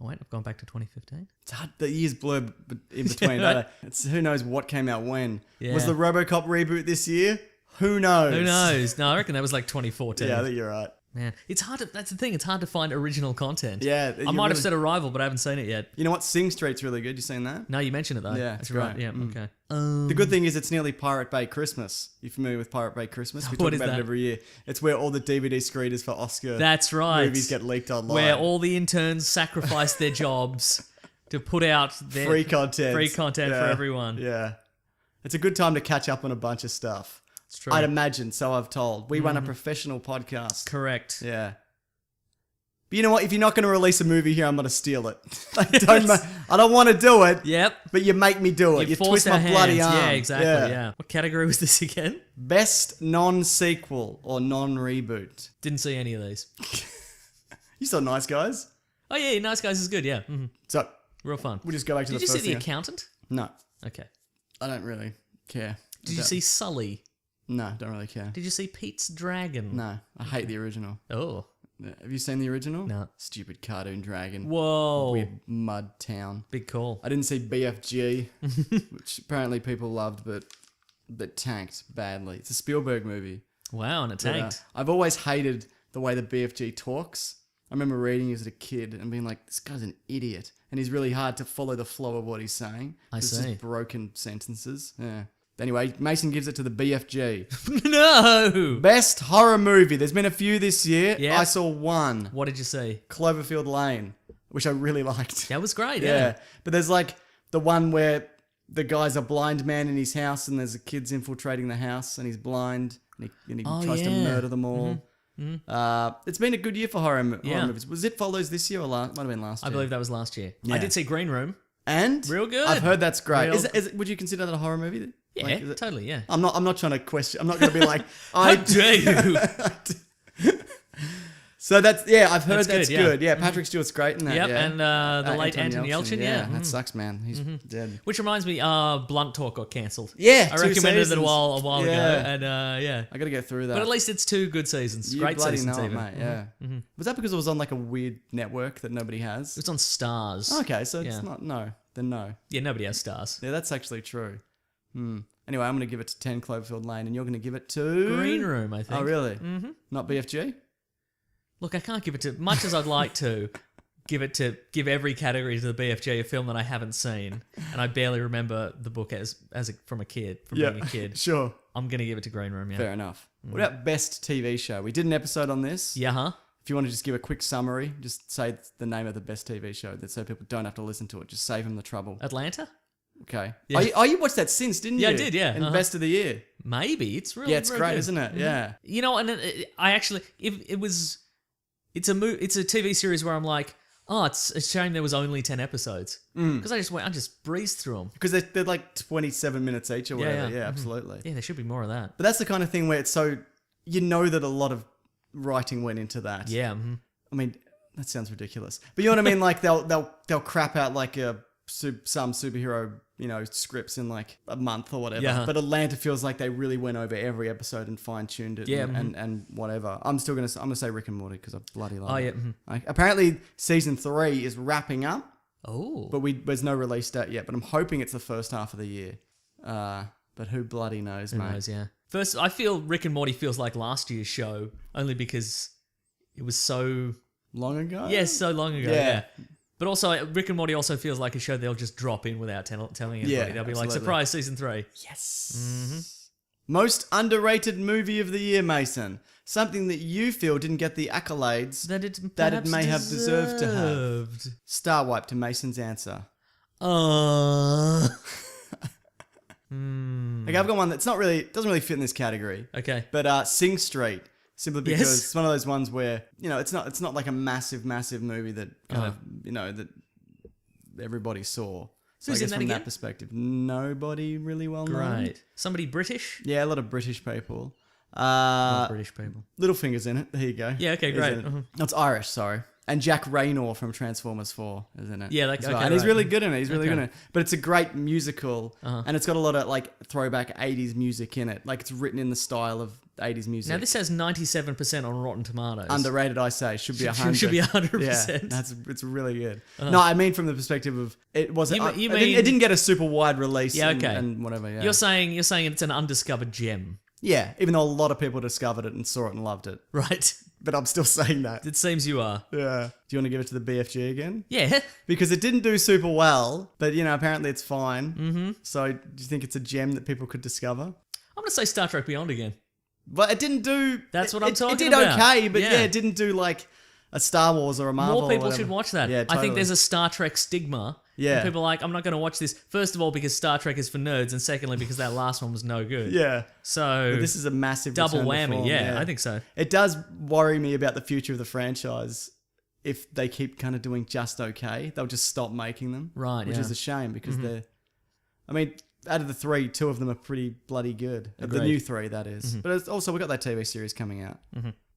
Oh, wait, I've gone back to 2015. It's hard, the years blur in between. don't they? It's who knows what came out when. Yeah. Was the RoboCop reboot this year? Who knows? Who knows? No, I reckon that was like 2014. Yeah, I think you're right. Man, it's hard to. That's the thing. It's hard to find original content. Yeah, I you might have really- said Arrival, but I haven't seen it yet. You know what? Sing Street's really good. You seen that? No, you mentioned it though. Yeah, that's it's right. great. Yeah, Mm. okay. The good thing is it's nearly Pirate Bay Christmas. You familiar with Pirate Bay Christmas? We What talk is about that? it every year. It's where all the DVD screeners for Oscar That's right. movies get leaked online. Where all the interns sacrifice their jobs to put out their free content. free content for everyone. Yeah. It's a good time to catch up on a bunch of stuff. It's true. I'd imagine, so I've told. We run a professional podcast. Correct. Yeah. But you know what? If you're not going to release a movie here, I'm going to steal it. I don't want to do it, Yep. but you make me do it. You forced twist my our bloody hands. arm. Yeah, exactly. Yeah. What category was this again? Best non-sequel or non-reboot. Didn't see any of these. You saw Nice Guys? Oh yeah, Nice Guys is good. Yeah, So real fun. we'll just go back to Did the you first see The thing. Accountant? No, Okay. I don't really care. Did you see Sully? No, don't really care. Did you see Pete's Dragon? No, I hate the original. Oh. Have you seen the original? No. Stupid cartoon dragon. Whoa. Weird mud town. Big call. I didn't see BFG, which apparently people loved, but tanked badly. It's a Spielberg movie. Wow, and it But, tanked. I've always hated the way the BFG talks. I remember reading it as a kid and being like, this guy's an idiot. And he's really hard to follow the flow of what he's saying. I It's see. just broken sentences. Yeah. Anyway, Mason gives it to the BFG. No. Best horror movie. There's been a few this year. Yeah. I saw one. What did you see? Cloverfield Lane, which I really liked. That was great. Yeah. Yeah. But there's like the one where the guy's a blind man in his house and there's a kid's infiltrating the house and he's blind and he Oh, tries to yeah. murder them all. It's been a good year for horror Yeah. movies. Was It Follows this year or might have been last I year? believe that was last year. I Yeah. did see Green Room. And Real good. I've heard that's great. Real- Is it, would you consider that a horror movie? Yeah, Like, is it- totally. Yeah. I'm not trying to question. I'm not going to be like How I dare you? So that's I've heard That's that's good, yeah. good. Yeah, Patrick Stewart's great in that. Yep, yeah. and the late Anthony Yelchin. Yeah. that sucks, man. He's dead. Which reminds me, Blunt Talk got cancelled. Yeah, I 2 recommended it seasons. a while ago, Yeah. and yeah. I got to get through that. But at least it's 2 good seasons. you Great bloody seasons, know it, even. mate. Yeah. Was that because it was on like a weird network that nobody has? It's on Stars. Okay, so Yeah. it's not. No, then no. Yeah, nobody has Stars. Yeah, that's actually true. Anyway, I'm going to give it to 10 Cloverfield Lane, and you're going to give it to Green Room, I think. Oh, really? Mm-hmm. Not BFG? Look, I can't give it to much as I'd like to. Give every category to the BFG, a film that I haven't seen, and I barely remember the book from a kid, being a kid. Sure. I'm gonna give it to Green Room. Yeah. Fair enough. What about best TV show? We did an episode on this. Yeah, huh? If you want to just give a quick summary, just say the name of the best TV show, that so people don't have to listen to it. Just save them the trouble. Atlanta? Okay. Yeah. You watched that since, didn't you? Yeah, I did, yeah. And Uh-huh. best of the year. Maybe it's really Yeah, it's great, good. isn't it? Yeah. You know, and I actually, it's a TV series where I'm like, oh, it's a shame there was only 10 episodes because I just breezed through them. Because they're like 27 minutes each or whatever. yeah. Yeah, absolutely. Yeah, there should be more of that. But that's the kind of thing where it's so, you know that a lot of writing went into that. Yeah. I mean, that sounds ridiculous. But you know what I mean? Like they'll crap out like some superhero, scripts in like a month or whatever. Yeah. But Atlanta feels like they really went over every episode and fine tuned it. Yeah, And whatever. I'm gonna say Rick and Morty because I bloody love Oh, it. yeah. Like, apparently season 3 is wrapping up, Oh. but there's no release date yet. But I'm hoping it's the first half of the year. But who bloody knows, Who mate? knows, yeah. First, I feel Rick and Morty feels like last year's show only because it was so Long ago? so long ago. Yeah. Yeah. But also, Rick and Morty also feels like a show they'll just drop in without telling anybody. Yeah, They'll be like, absolutely. surprise, season 3. Yes. Most underrated movie of the year, Mason. Something that you feel didn't get the accolades That it that it perhaps may have deserved to have. deserved. Star wipe to Mason's answer. Okay, I've got one that's not really doesn't really fit in this category. Okay. But Sing Street, simply because Yes. it's one of those ones where it's not like a massive movie that kind of that everybody saw. So Who's I in guess that from again? that perspective, nobody really well known. Great. Somebody British? Yeah, a lot of British people. British people. Littlefinger's in it. There you go. Yeah, okay, He's great. in it. Uh-huh. No, it's Irish, sorry. And Jack Raynor from Transformers 4 is in it. Yeah, as well. okay, And he's right. really good in it. He's really Okay. good in it. But it's a great musical, and it's got a lot of like throwback 80s music in it. Like it's written in the style of 80s music. Now, this has 97% on Rotten Tomatoes. Underrated, I say. Should be 100. Should be 100%. Yeah, it's really good. No, I mean from the perspective of it wasn't. You it mean- didn't get a super wide release. Yeah, and, okay. and whatever. Yeah. You're saying it's an undiscovered gem, Yeah, even though a lot of people discovered it and saw it and loved it, right? but I'm still saying that. It seems you are. Yeah. Do you want to give it to the BFG again? Yeah. Because it didn't do super well, but apparently it's fine. Mm-hmm. So do you think it's a gem that people could discover? I'm going to say Star Trek Beyond again. But it didn't do. That's what I'm talking It did about. okay, but Yeah. it didn't do like a Star Wars or a Marvel. More or people whatever. should watch that. Yeah, I totally. think there's a Star Trek stigma. Yeah. And people are like, I'm not going to watch this. First of all, because Star Trek is for nerds, and secondly, because that last one was no good. Yeah. So But this is a massive double return to whammy. form, Yeah, I think so. It does worry me about the future of the franchise if they keep kind of doing just okay. They'll just stop making them. Right, Which yeah. is a shame because they're. I mean, out of the three, two of them are pretty bloody good. The Agreed. new three, that is. But it's also, we got that TV series coming out.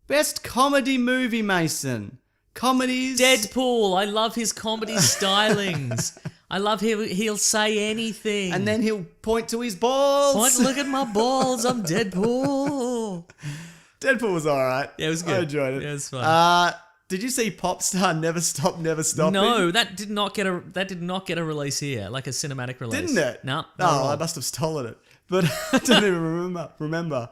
Best comedy movie, Mason. Comedies. Deadpool. I love his comedy stylings. I love he'll say anything. And then he'll point to his balls. Point, look at my balls. I'm Deadpool. Deadpool was alright. Yeah, it was good. I enjoyed it. Yeah, it was fun. Did you see Popstar Never Stop, Never Stop? No, that did not get a release here, like a cinematic release. Didn't it? No. not at Oh, all. I must have stolen it. But I don't even remember.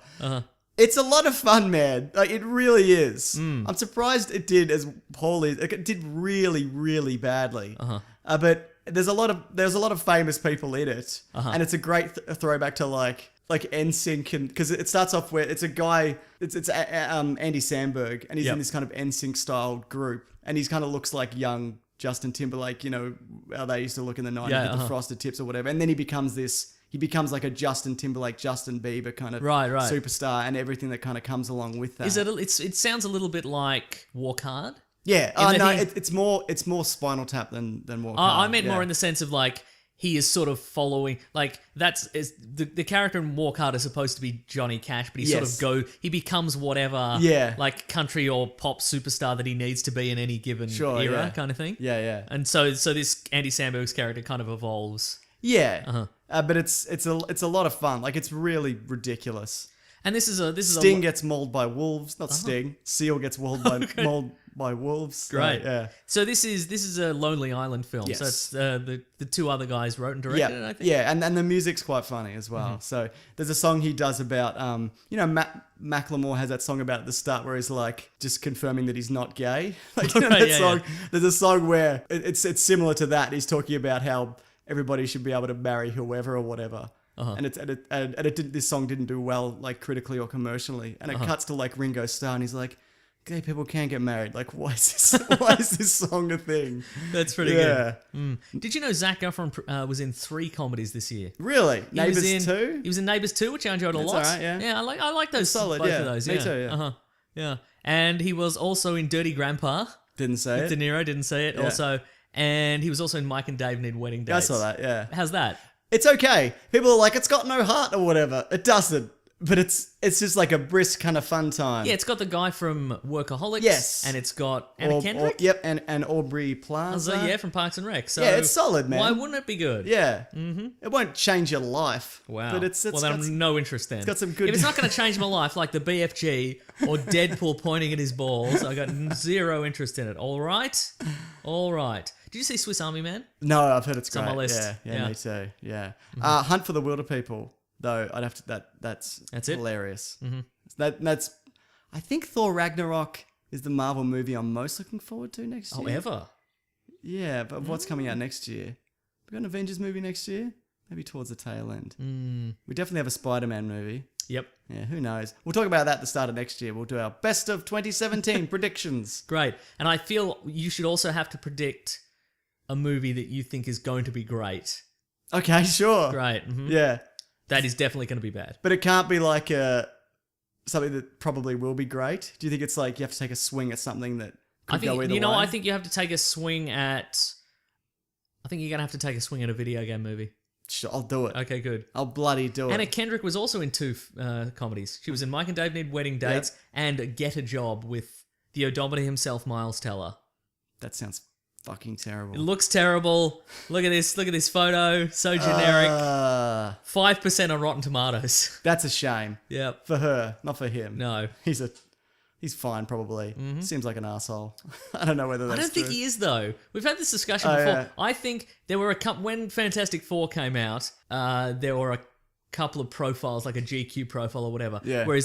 It's a lot of fun, man. Like, it really is. I'm surprised it did as poorly. It did really, really badly. But there's a lot of famous people in it, and it's a great throwback to like NSYNC, and because it starts off where it's a guy, it's Andy Samberg, and he's Yep. in this kind of NSYNC style group, and he's kind of looks like young Justin Timberlake, how they used to look in the 90s Yeah, with the frosted tips or whatever, and then he becomes like a Justin Timberlake, Justin Bieber kind of Right. superstar, and everything that kind of comes along with that. Is it? It sounds a little bit like Walk Hard. Yeah. that No, he- it's more Spinal Tap than Walk I Hard, meant yeah. more in the sense of like he is sort of following like the character in Walk Hard is supposed to be Johnny Cash, but he Yes. he becomes whatever Yeah. like country or pop superstar that he needs to be in any given Sure, era yeah. kind of thing. Yeah. And so this Andy Samberg's character kind of evolves. Yeah. But it's a lot of fun. Like, it's really ridiculous. And this is Sting gets mauled by wolves. Not Sting. Seal gets mauled by wolves. Great. Yeah. So this is a Lonely Island film. Yes. So it's the two other guys wrote and directed it, I think. Yeah, and the music's quite funny as well. So there's a song he does about, Macklemore has that song about at the start where he's like just confirming that he's not gay. Like, Right, that yeah, song. yeah. There's a song where it's similar to that. He's talking about how everybody should be able to marry whoever or whatever. And this song didn't do well, like critically or commercially. And it cuts to like Ringo Starr, and he's like, "Gay people can't get married. Like, why is this song a thing?" That's pretty Yeah. good. Did you know Zac Efron was in 3 comedies this year? Really? He was Neighbours 2? He was in Neighbours 2, which I enjoyed a That's lot. alright, yeah. Yeah, I like those. solid, both yeah. of those. Me Yeah. too, yeah. Yeah. And he was also in Dirty Grandpa. Didn't say De it. Niro didn't say it. Yeah. Also, and he was also in Mike and Dave Need Wedding Dates. I saw that, yeah. How's that? It's okay. People are like, it's got no heart or whatever. It doesn't. But it's just like a brisk kind of fun time. Yeah, it's got the guy from Workaholics. Yes. And it's got Anna Kendrick. Yep, and Aubrey Plaza. Yeah, from Parks and Rec. So Yeah, it's solid, man. Why wouldn't it be good? Yeah. Mm-hmm. It won't change your life. Wow. But it's well, then got, I'm no interest then. It's got some good- If it's not going to change my life, like the BFG or Deadpool pointing at his balls, I got zero interest in it. All right. Did you see Swiss Army Man? No, I've heard it's great. on my list. Yeah, Yeah. me too. Yeah. Hunt for the Wilder People, though, I'd have to that's That's it? hilarious. Mm-hmm. That's I think Thor Ragnarok is the Marvel movie I'm most looking forward to next year. Oh, ever? Yeah, but what's coming out next year? We got an Avengers movie next year? Maybe towards the tail end. We definitely have a Spider-Man movie. Yep. Yeah, who knows? We'll talk about that at the start of next year. We'll do our best of 2017 predictions. Great. And I feel you should also have to predict a movie that you think is going to be great. Okay, sure. Great. Yeah. That is definitely going to be bad. But it can't be like something that probably will be great. Do you think it's like you have to take a swing at something that could go either way? I think you have to take a swing at... I think you're going to have to take a swing at a video game movie. Sure, I'll do it. Okay, good. I'll bloody do Anna it. Kendrick was also in 2 comedies. She was in Mike and Dave Need Wedding Dates and Get a Job with the odometer himself, Miles Teller. That sounds fucking terrible. It looks terrible. Look at this photo. So generic. 5% on Rotten Tomatoes. That's a shame. Yep. For her, not for him. No. He's fine, probably. Seems like an asshole. I don't know whether that's I don't think true. he is, though. We've had this discussion before. yeah. I think there were when Fantastic Four came out, there were a couple of profiles, like a GQ profile or whatever, Yeah. where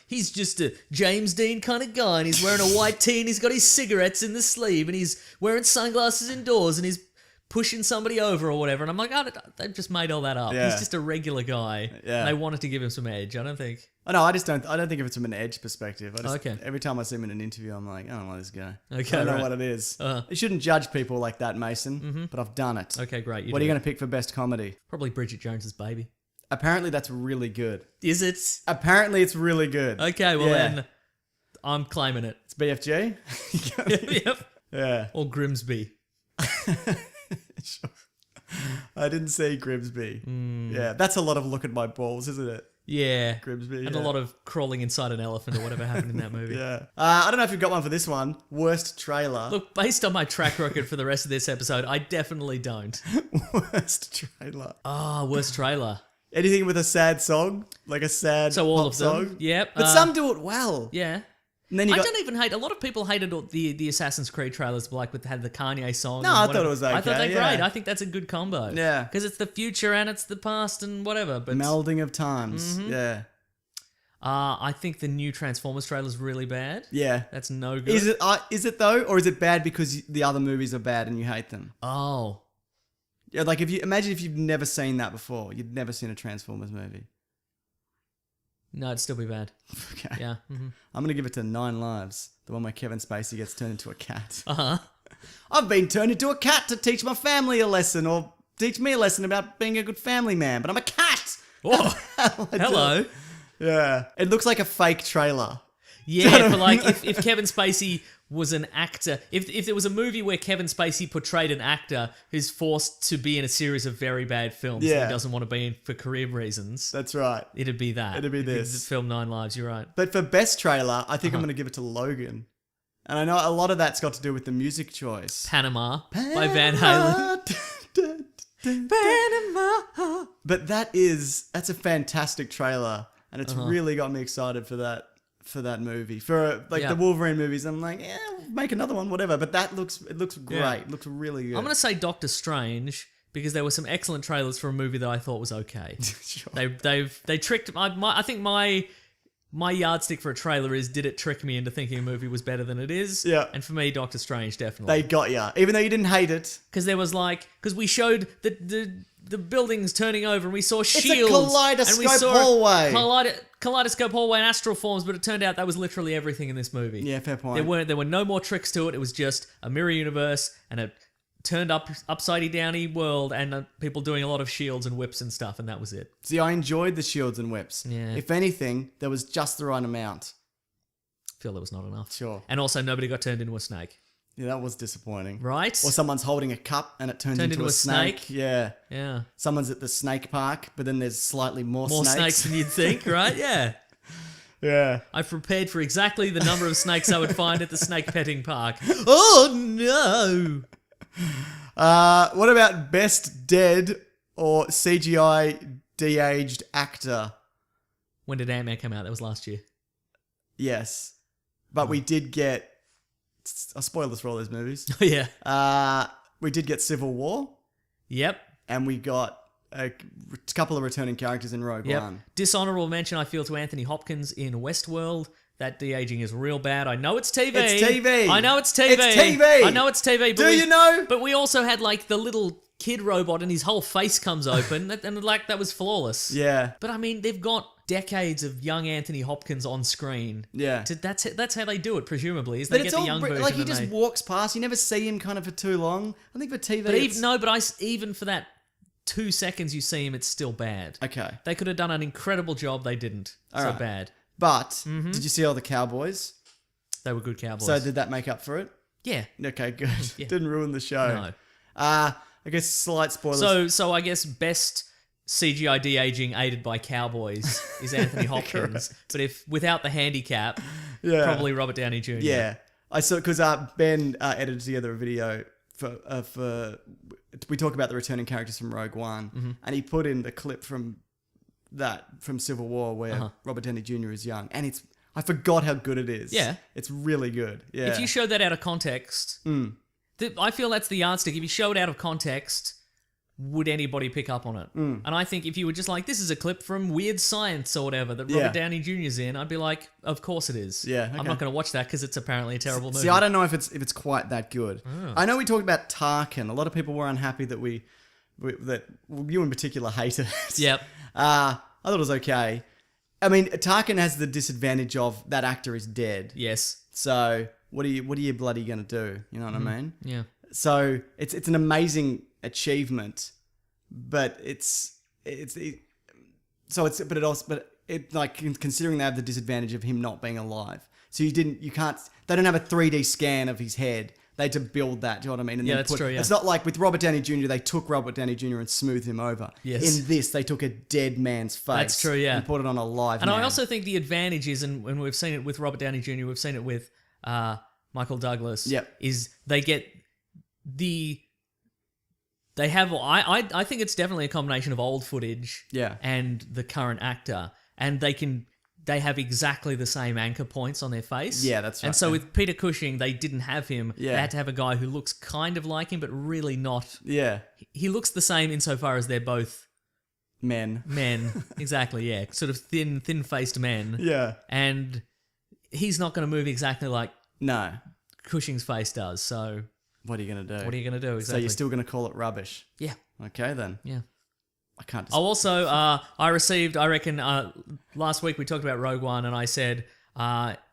he's just a James Dean kind of guy, and he's wearing a white tee, and he's got his cigarettes in the sleeve, and he's wearing sunglasses indoors, and he's pushing somebody over or whatever. And I'm like, they've just made all that up. Yeah. He's just a regular guy. Yeah. And they wanted to give him some edge. I don't think. Oh, no, I don't think of it from an edge perspective. Okay. Every time I see him in an interview, I'm like, I don't like this guy. Okay, I don't know right. what it is. Uh-huh. You shouldn't judge people like that, Mason, but I've done it. Okay, great. What are you going to pick for best comedy? Probably Bridget Jones's Baby. Apparently, that's really good. Is it? Apparently, it's really good. Okay, well Yeah. then, I'm claiming it. It's BFG? Yep. Yeah. Or Grimsby. Sure. I didn't see Grimsby. Hmm. Yeah, that's a lot of look at my balls, isn't it? Yeah. Grimsby. And yeah. a lot of crawling inside an elephant or whatever happened in that movie. Yeah. I don't know if you've got one for this one. Worst trailer. Look, based on my track record for the rest of this episode, I definitely don't. Worst trailer. Worst trailer. Anything with a sad song, like a sad So all pop of them. song. Yep. But some do it well. Yeah. And then you I got, don't even hate. A lot of people hated all the Assassin's Creed trailers, like had the Kanye song. No, and I thought whatever. it was I thought okay, they're great. yeah. I think that's a good combo. Yeah. because it's the future and it's the past and whatever. But melding of times. Mm-hmm. Yeah. I think the new Transformers trailer is really bad. Yeah. That's no good. Is it though, or is it bad because the other movies are bad and you hate them? Oh, Yeah, like imagine if you've never seen that before, you'd never seen a Transformers movie. no, it'd still be bad. Okay. Yeah. Mm-hmm. I'm gonna give it to 9 Lives, the one where Kevin Spacey gets turned into a cat. Uh-huh. I've been turned into a cat to teach my family a lesson, or teach me a lesson about being a good family man, but I'm a cat. Oh, Hell, I do. hello. Yeah, it looks like a fake trailer. Yeah, but like if Kevin Spacey was an actor, if there was a movie where Kevin Spacey portrayed an actor who's forced to be in a series of very bad films that Yeah. he doesn't want to be in for career reasons, That's right. it'd be that. It'd be this. the film 9 Lives, you're right. But for best trailer, I think I'm Uh-huh. gonna give it to Logan, and I know a lot of that's got to do with the music choice. Panama by Van Halen. Panama. But that's a fantastic trailer, and it's really got me excited for that movie. For like Yeah. the Wolverine movies, I'm like, yeah, make another one, whatever. But it looks great. Yeah. It looks really good. I'm going to say Doctor Strange because there were some excellent trailers for a movie that I thought was okay. Sure. They tricked I think my yardstick for a trailer is, did it trick me into thinking a movie was better than it is? Yeah. And for me, Doctor Strange definitely. They got ya, even though you didn't hate it. Because there was because we showed the buildings turning over and we saw a shields. kaleidoscope and we saw hallway. Kaleidoscope hallway and astral forms, but it turned out that was literally everything in this movie. Yeah, fair point. There were no more tricks to it. It was just a mirror universe and a turned upside downy world and people doing a lot of shields and whips and stuff, and that was it. See, I enjoyed the shields and whips. Yeah. If anything, there was just the right amount. I feel there was not enough. Sure. And also nobody got turned into a snake. Yeah, that was disappointing. Right? Or someone's holding a cup and it turns Turned into a snake. Yeah. Yeah. Someone's at the snake park, but then there's slightly more More snakes than you'd think, right? Yeah. Yeah. I prepared for exactly the number of snakes I would find at the snake petting park. Oh no! What about best dead or CGI de-aged actor? When did Ant-Man come out? That was last year. Yes. But we did get... I'll spoil this for all those movies. Yeah. We did get Civil War, Yep. and we got a couple of returning characters in Rogue Yep. One. Dishonorable mention, I feel, to Anthony Hopkins in Westworld. That de-aging is real bad. I know it's TV. It's TV. I know it's TV. It's TV. I know it's TV. But Do you know? But we also had the little kid robot and his whole face comes open and that was flawless. Yeah. But I mean, they've got decades of young Anthony Hopkins on screen. Yeah. That's how they do it, presumably. Is But they it's get the all young version. like he and just they- walks past. You never see him kind of for too long. I think for TV, But it's- even for that 2 seconds you see him, it's still bad. okay. They could have done an incredible job. They didn't. All so right. bad. But Mm-hmm. did you see all the Cowboys? They were good Cowboys. So did that make up for it? yeah. Okay, good. Didn't ruin the show. No. I guess slight spoilers. So I guess best CGI de-aging aided by cowboys is Anthony Hopkins. But if without the handicap, yeah. probably Robert Downey Jr. Yeah, I saw because Ben edited together a video for we talk about the returning characters from Rogue One, and he put in the clip from Civil War where Robert Downey Jr. is young, and I forgot how good it is. Yeah. it's really good. Yeah, If you show that out of context, I feel that's the yardstick. If you show it out of context, would anybody pick up on it? And I think if you were just like, this is a clip from Weird Science or whatever that Robert Yeah. Downey Jr.'s in, I'd be like, of course it is. Yeah, I'm okay. not going to watch that because it's apparently a terrible movie. See, I don't know if it's quite that good. I know we talked about Tarkin. A lot of people were unhappy that that you in particular hated it. Yep. I thought it was okay. I mean, Tarkin has the disadvantage of that actor is dead. Yes. So what are you bloody gonna do? You know what I mean? Yeah. So it's an amazing achievement, but considering they have the disadvantage of him not being alive. So they don't have a 3D scan of his head. They had to build that. Do you know what I mean? And Yeah, then that's true, yeah. It's not like with Robert Downey Jr. They took Robert Downey Jr. and smoothed him over. Yes. In this, they took a dead man's face. That's true, yeah. And put it on a live. And man. I also think the advantage is, and we've seen it with Robert Downey Jr., we've seen it with Michael Douglas, Yep. is they get they have, I think it's definitely a combination of old footage Yeah. and the current actor, and they have exactly the same anchor points on their face. Yeah, that's right, And so yeah. with Peter Cushing, they didn't have him. Yeah. They had to have a guy who looks kind of like him, but really not. Yeah. He looks the same insofar as they're both Men. men. Exactly, yeah. Sort of thin-faced men. Yeah. And he's not going to move exactly like No. Cushing's face does. So What are you gonna do? what are you going to do So exactly? you're still gonna call it rubbish? yeah, Okay then. yeah. I can't. Oh, also, I received, I reckon, last week we talked about Rogue One, and I said,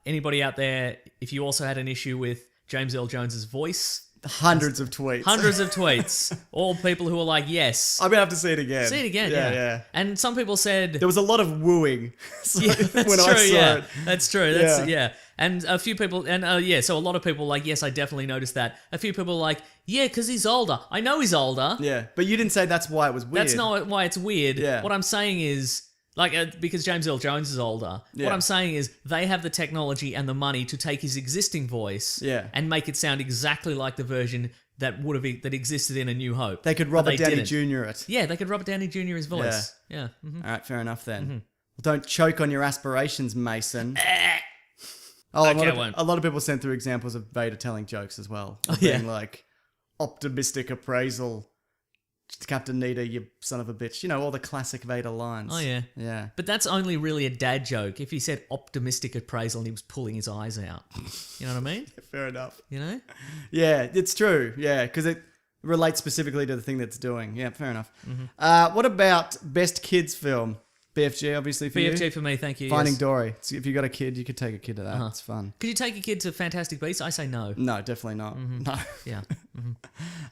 anybody out there, if you also had an issue with James Earl Jones's voice, Hundreds of tweets. hundreds of tweets, all people who were like, yes. I'm gonna have to see it again. See it again, yeah. Yeah. And some people said, There was a lot of wooing. yeah, that's when true, I saw yeah. it. That's true. That's, Yeah. yeah. And a few people, so a lot of people were like, yes, I definitely noticed that. A few people were like, yeah, because he's older. I know he's older. Yeah, but you didn't say that's why it was weird. That's not why it's weird. Yeah. What I'm saying is, because James Earl Jones is older, Yeah. what I'm saying is they have the technology and the money to take his existing voice Yeah. and make it sound exactly like the version that existed in A New Hope. They could But Robert they Downey didn't. Jr. it. Yeah, they could Robert Downey Jr. his voice. Yeah. Mhm. All right, fair enough then. Mm-hmm. Well, don't choke on your aspirations, Mason. Oh, Okay, I won't. a lot of people sent through examples of Vader telling jokes as well. Of yeah. being like, optimistic appraisal. Captain Nita, you son of a bitch. You know, all the classic Vader lines. Oh, yeah. Yeah. But that's only really a dad joke if he said optimistic appraisal and he was pulling his eyes out. You know what I mean? Fair enough. You know? Yeah, it's true. Yeah, because it relates specifically to the thing that's doing. Yeah, fair enough. What about best kids film? BFG, obviously, for BFG you. for me, thank you. Finding yes. Dory. So if you got a kid, you could take a kid to that. It's fun. Could you take a kid to Fantastic Beasts? I say no. No, definitely not. No. Yeah.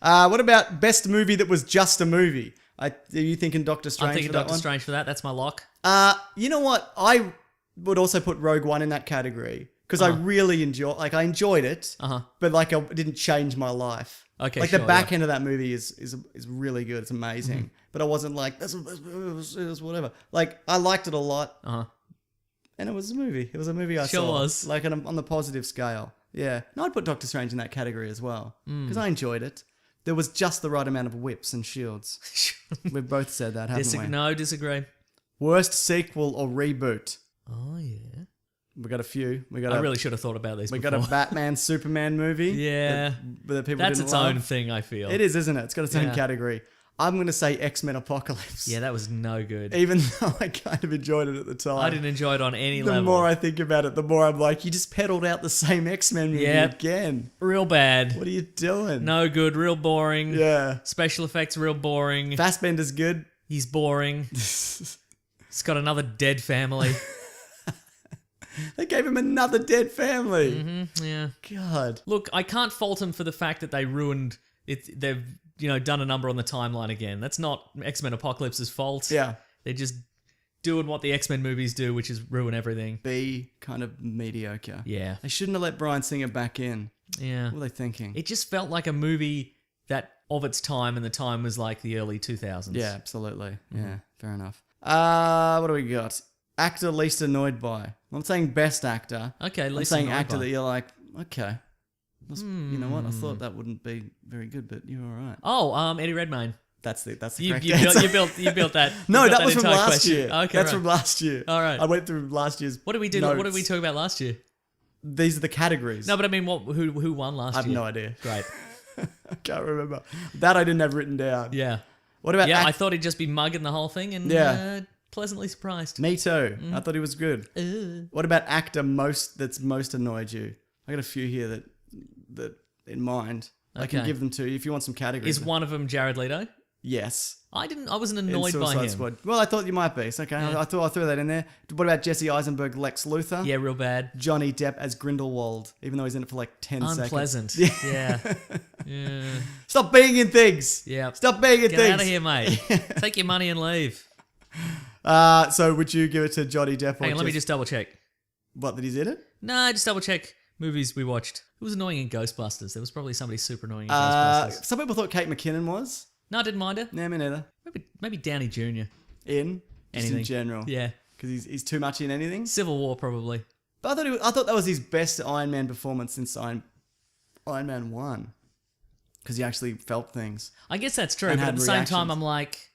What about best movie that was just a movie? Are you thinking Doctor Strange? I'm thinking for that Doctor one? Strange for that. That's my lock. You know what? I would also put Rogue One in that category because I really I enjoyed it, but it didn't change my life. Okay, like sure, the back end of that movie is really good. It's amazing, but I wasn't like it was whatever. Like I liked it a lot, and it was a movie. It was a movie I Sure saw. was. Like on the positive scale. Yeah, no, I'd put Doctor Strange in that category as well because I enjoyed it. There was just the right amount of whips and shields. We've both said that, haven't we? No, disagree. Worst sequel or reboot? Oh, yeah. We got a few. We got I a really should have thought about these we before. got a Batman Superman movie. Yeah. that people That's didn't its love. own thing, I feel. It is, isn't it? It's got its own Yeah. category. I'm going to say X-Men Apocalypse. Yeah, that was no good. Even though I kind of enjoyed it at the time. I didn't enjoy it on any The level. more I think about it, the more I'm like, you just peddled out the same X-Men movie Yep. again. Real bad. What are you doing? No good. Real boring. Yeah. Special effects, real boring. Fassbender's good. He's boring. It's got another dead family. They gave him another dead family. Yeah. God. Look, I can't fault him for the fact that they ruined it. They've, done a number on the timeline again. That's not X-Men Apocalypse's fault. Yeah. They're just doing what the X-Men movies do, which is ruin everything. Be kind of mediocre. Yeah. They shouldn't have let Bryan Singer back in. Yeah. What were they thinking? It just felt like a movie that of its time, and the time was like the early 2000s. Yeah, absolutely. Yeah, fair enough. What do we got? Actor least annoyed by. I'm not saying best actor. Okay, I'm least saying annoyed actor by. that you're like, okay. You know what? I thought that wouldn't be very good, but you're all right. Oh, Eddie Redmayne. That's the You, correct you, answer. built, you built that. No, you built that was from entire last question. year. Okay, That's right. from last year. All right. I went through last year's. What did we do? notes. What did we talk about last year? These are the categories. No, but I mean, who won last I have year? no idea. Great. I can't remember. That I didn't have written down. Yeah. What about Yeah, I thought he'd just be mugging the whole thing, and Yeah. pleasantly surprised. Me too. I thought he was good. What about actor that's most annoyed you? I got a few here that in mind. I can Okay. give them to you if you want some categories. Is one of them Jared Leto? Yes. I wasn't In annoyed by Suicide him. Squad. Well, I thought you might be. So, okay. I thought I'll throw that in there. What about Jesse Eisenberg, Lex Luthor? Yeah, real bad. Johnny Depp as Grindelwald, even though he's in it for like 10 Unpleasant. seconds. Yeah. Yeah. Stop being in things. Yeah. Stop being in Get things. out of here, mate. Take your money and leave. So would you give it to Johnny Depp or Hang on, let me just double check. what, that he's in it? No, just double check movies we watched. Who was annoying in Ghostbusters? There was probably somebody super annoying in Ghostbusters. Some people thought Kate McKinnon was. No, I didn't mind her. Nah, me neither. Maybe Downey Jr. Just in Anything. general. Yeah. Because he's too much in anything. Civil War, probably. But I thought that was his best Iron Man performance since Iron Man 1. Because he actually felt things. I guess that's true, And but had at the same time, reactions. I'm like,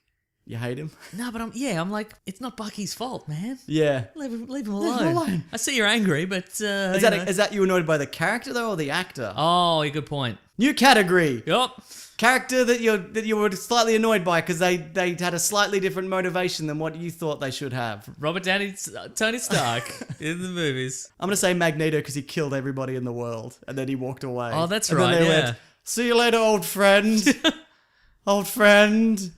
You hate him? no, but I'm like, it's not Bucky's fault, man. Yeah. Leave him him alone. alone. I see you're angry, but Is that you annoyed by the character though or the actor? Oh, good point. New category. Yup. Character that you were slightly annoyed by because they had a slightly different motivation than what you thought they should have. Robert Downey, Tony Stark in the movies. I'm gonna say Magneto because he killed everybody in the world and then he walked away. Oh, that's And then right, they yeah. went, see you later, old friend. Old friend.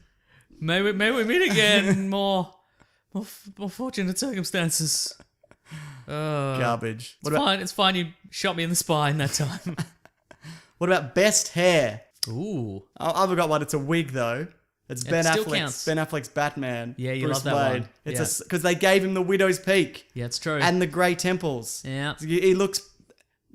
May we meet again. more fortunate circumstances. Garbage. It's fine. It's fine. You shot me in the spine that time. What about best hair? Ooh. I've got one. It's a wig though. It's Ben still Affleck's counts. Ben Affleck's Batman. Yeah, you Bruce love that Wayne. one. It's Yeah. because they gave him the widow's peak Yeah, it's true. and the grey temples. Yeah. He looks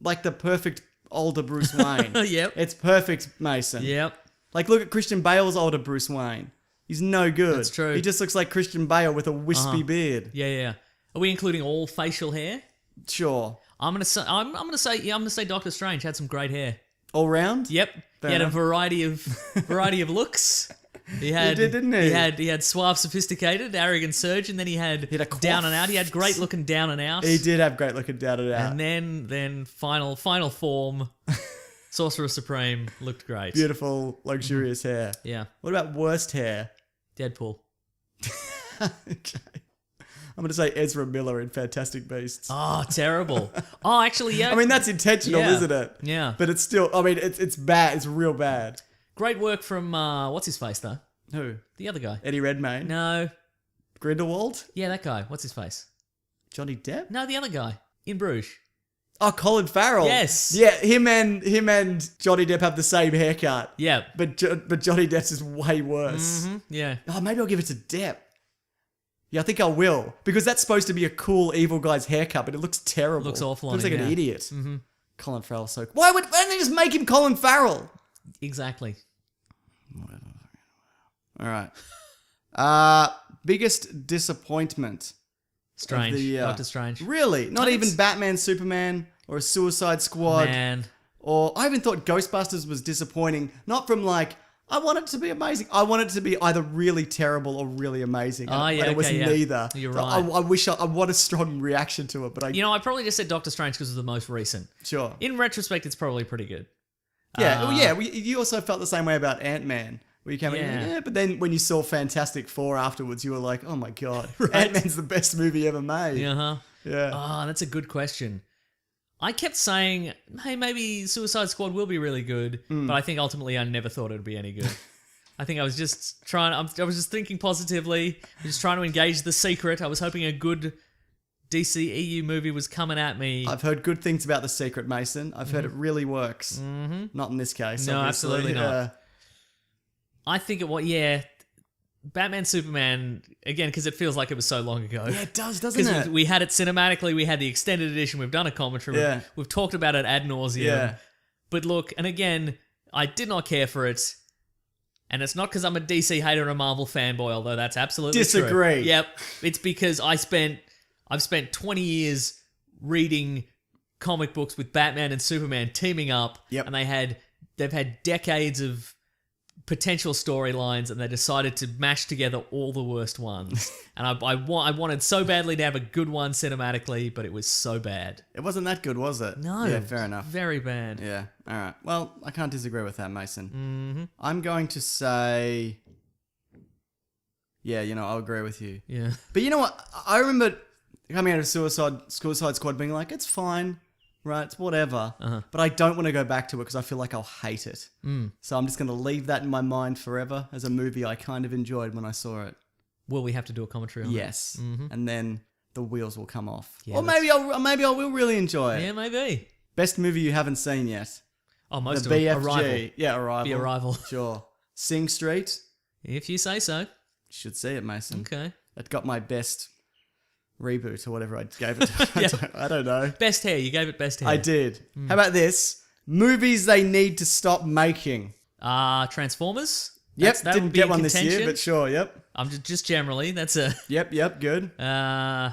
like the perfect older Bruce Wayne. Yep. It's perfect, Mason. Yep. Like, look at Christian Bale's older Bruce Wayne. He's no good. That's true. He just looks like Christian Bale with a wispy beard. Yeah. Are we including all facial hair? Sure. I'm gonna say Doctor Strange had some great hair. All round? Yep. Fair He had enough. a variety of looks. He had did, didn't he? He had suave, sophisticated, arrogant surgeon. Then he had had a coif. down and out. He had great looking down and out. He did have great looking down and out. And then final form, Sorcerer Supreme looked great. Beautiful, luxurious hair. Yeah. What about worst hair? Deadpool. Okay. I'm going to say Ezra Miller in Fantastic Beasts. Oh, terrible. Oh, actually, yeah. I mean, that's intentional, Yeah. isn't it? Yeah. But it's still, I mean, it's bad. It's real bad. Great work from what's his face though? Who? The other guy. Eddie Redmayne? No. Grindelwald? Yeah, that guy. What's his face? Johnny Depp? No, the other guy in Bruges. Oh, Colin Farrell. Yes. Yeah, him and Johnny Depp have the same haircut. Yeah. But Johnny Depp's is way worse. Yeah. Oh, maybe I'll give it to Depp. Yeah, I think I will. Because that's supposed to be a cool evil guy's haircut, but it looks terrible. Looks awful on Looks like him, an yeah. idiot. Mm-hmm. Colin Farrell's so... Why don't they just make him Colin Farrell? Exactly. All right. Biggest disappointment Strange. of the year. Doctor Strange. Really? Not It's- even Batman, Superman, or a Suicide Squad. Man. Or I even thought Ghostbusters was disappointing. Not from like, I want it to be amazing. I want it to be either really terrible or really amazing. Oh, yeah, And it was okay, yeah. neither. You're So right. I want a strong reaction to it, but I... You know, I probably just said Doctor Strange because it was the most recent. Sure. In retrospect, it's probably pretty good. Yeah, well, yeah. You also felt the same way about Ant-Man. Where you came Yeah. in, yeah, but then when you saw Fantastic Four afterwards, you were like, oh my God, Ant-Man's the best movie ever made. Uh-huh. Yeah. Oh, that's a good question. I kept saying, hey, maybe Suicide Squad will be really good, but I think ultimately I never thought it would be any good. I think I was just trying. I was just thinking positively. I was just trying to engage the secret. I was hoping a good DCEU movie was coming at me. I've heard good things about The Secret, Mason. I've heard it really works. Mm-hmm. Not in this case. No, obviously. absolutely not. I think it was, Batman Superman, again, because it feels like it was so long ago. Yeah, it does, doesn't it? Because we had it cinematically, we had the extended edition, we've done a commentary, Yeah. we've talked about it ad nauseum. Yeah. But look, and again, I did not care for it. And it's not because I'm a DC hater and a Marvel fanboy, although that's absolutely Disagree. true. Yep. It's because I've spent 20 years reading comic books with Batman and Superman teaming up. Yep. And they've had decades of potential storylines, and they decided to mash together all the worst ones. And I wanted so badly to have a good one cinematically, but it was so bad. It wasn't that good, was it? No. Yeah, fair enough. Very bad. Yeah. All right. Well, I can't disagree with that, Mason. Mm-hmm. I'm going to say, yeah, I'll agree with you. Yeah. But you know what? I remember coming out of Suicide Squad being like, it's fine, right? It's whatever. But I don't want to go back to it because I feel like I'll hate it. So I'm just going to leave that in my mind forever as a movie I kind of enjoyed when I saw it. Will we have to do a commentary on it? Yes. And then the wheels will come off. Yeah, or maybe I will really enjoy it. Yeah, maybe. Best movie you haven't seen yet. Oh, most The of them. BFG. Arrival. Yeah, Arrival. The Arrival. Sure. Sing Street. If you say so. You should see it, Mason. Okay. It got my best reboot or whatever I gave it to. I don't know. Best hair. You gave it best hair. I did. How about this? Movies they need to stop making. Transformers. Yep, That didn't would be get in one this year, contention. but sure, yep. I'm just generally. That's a. Yep, good. Uh,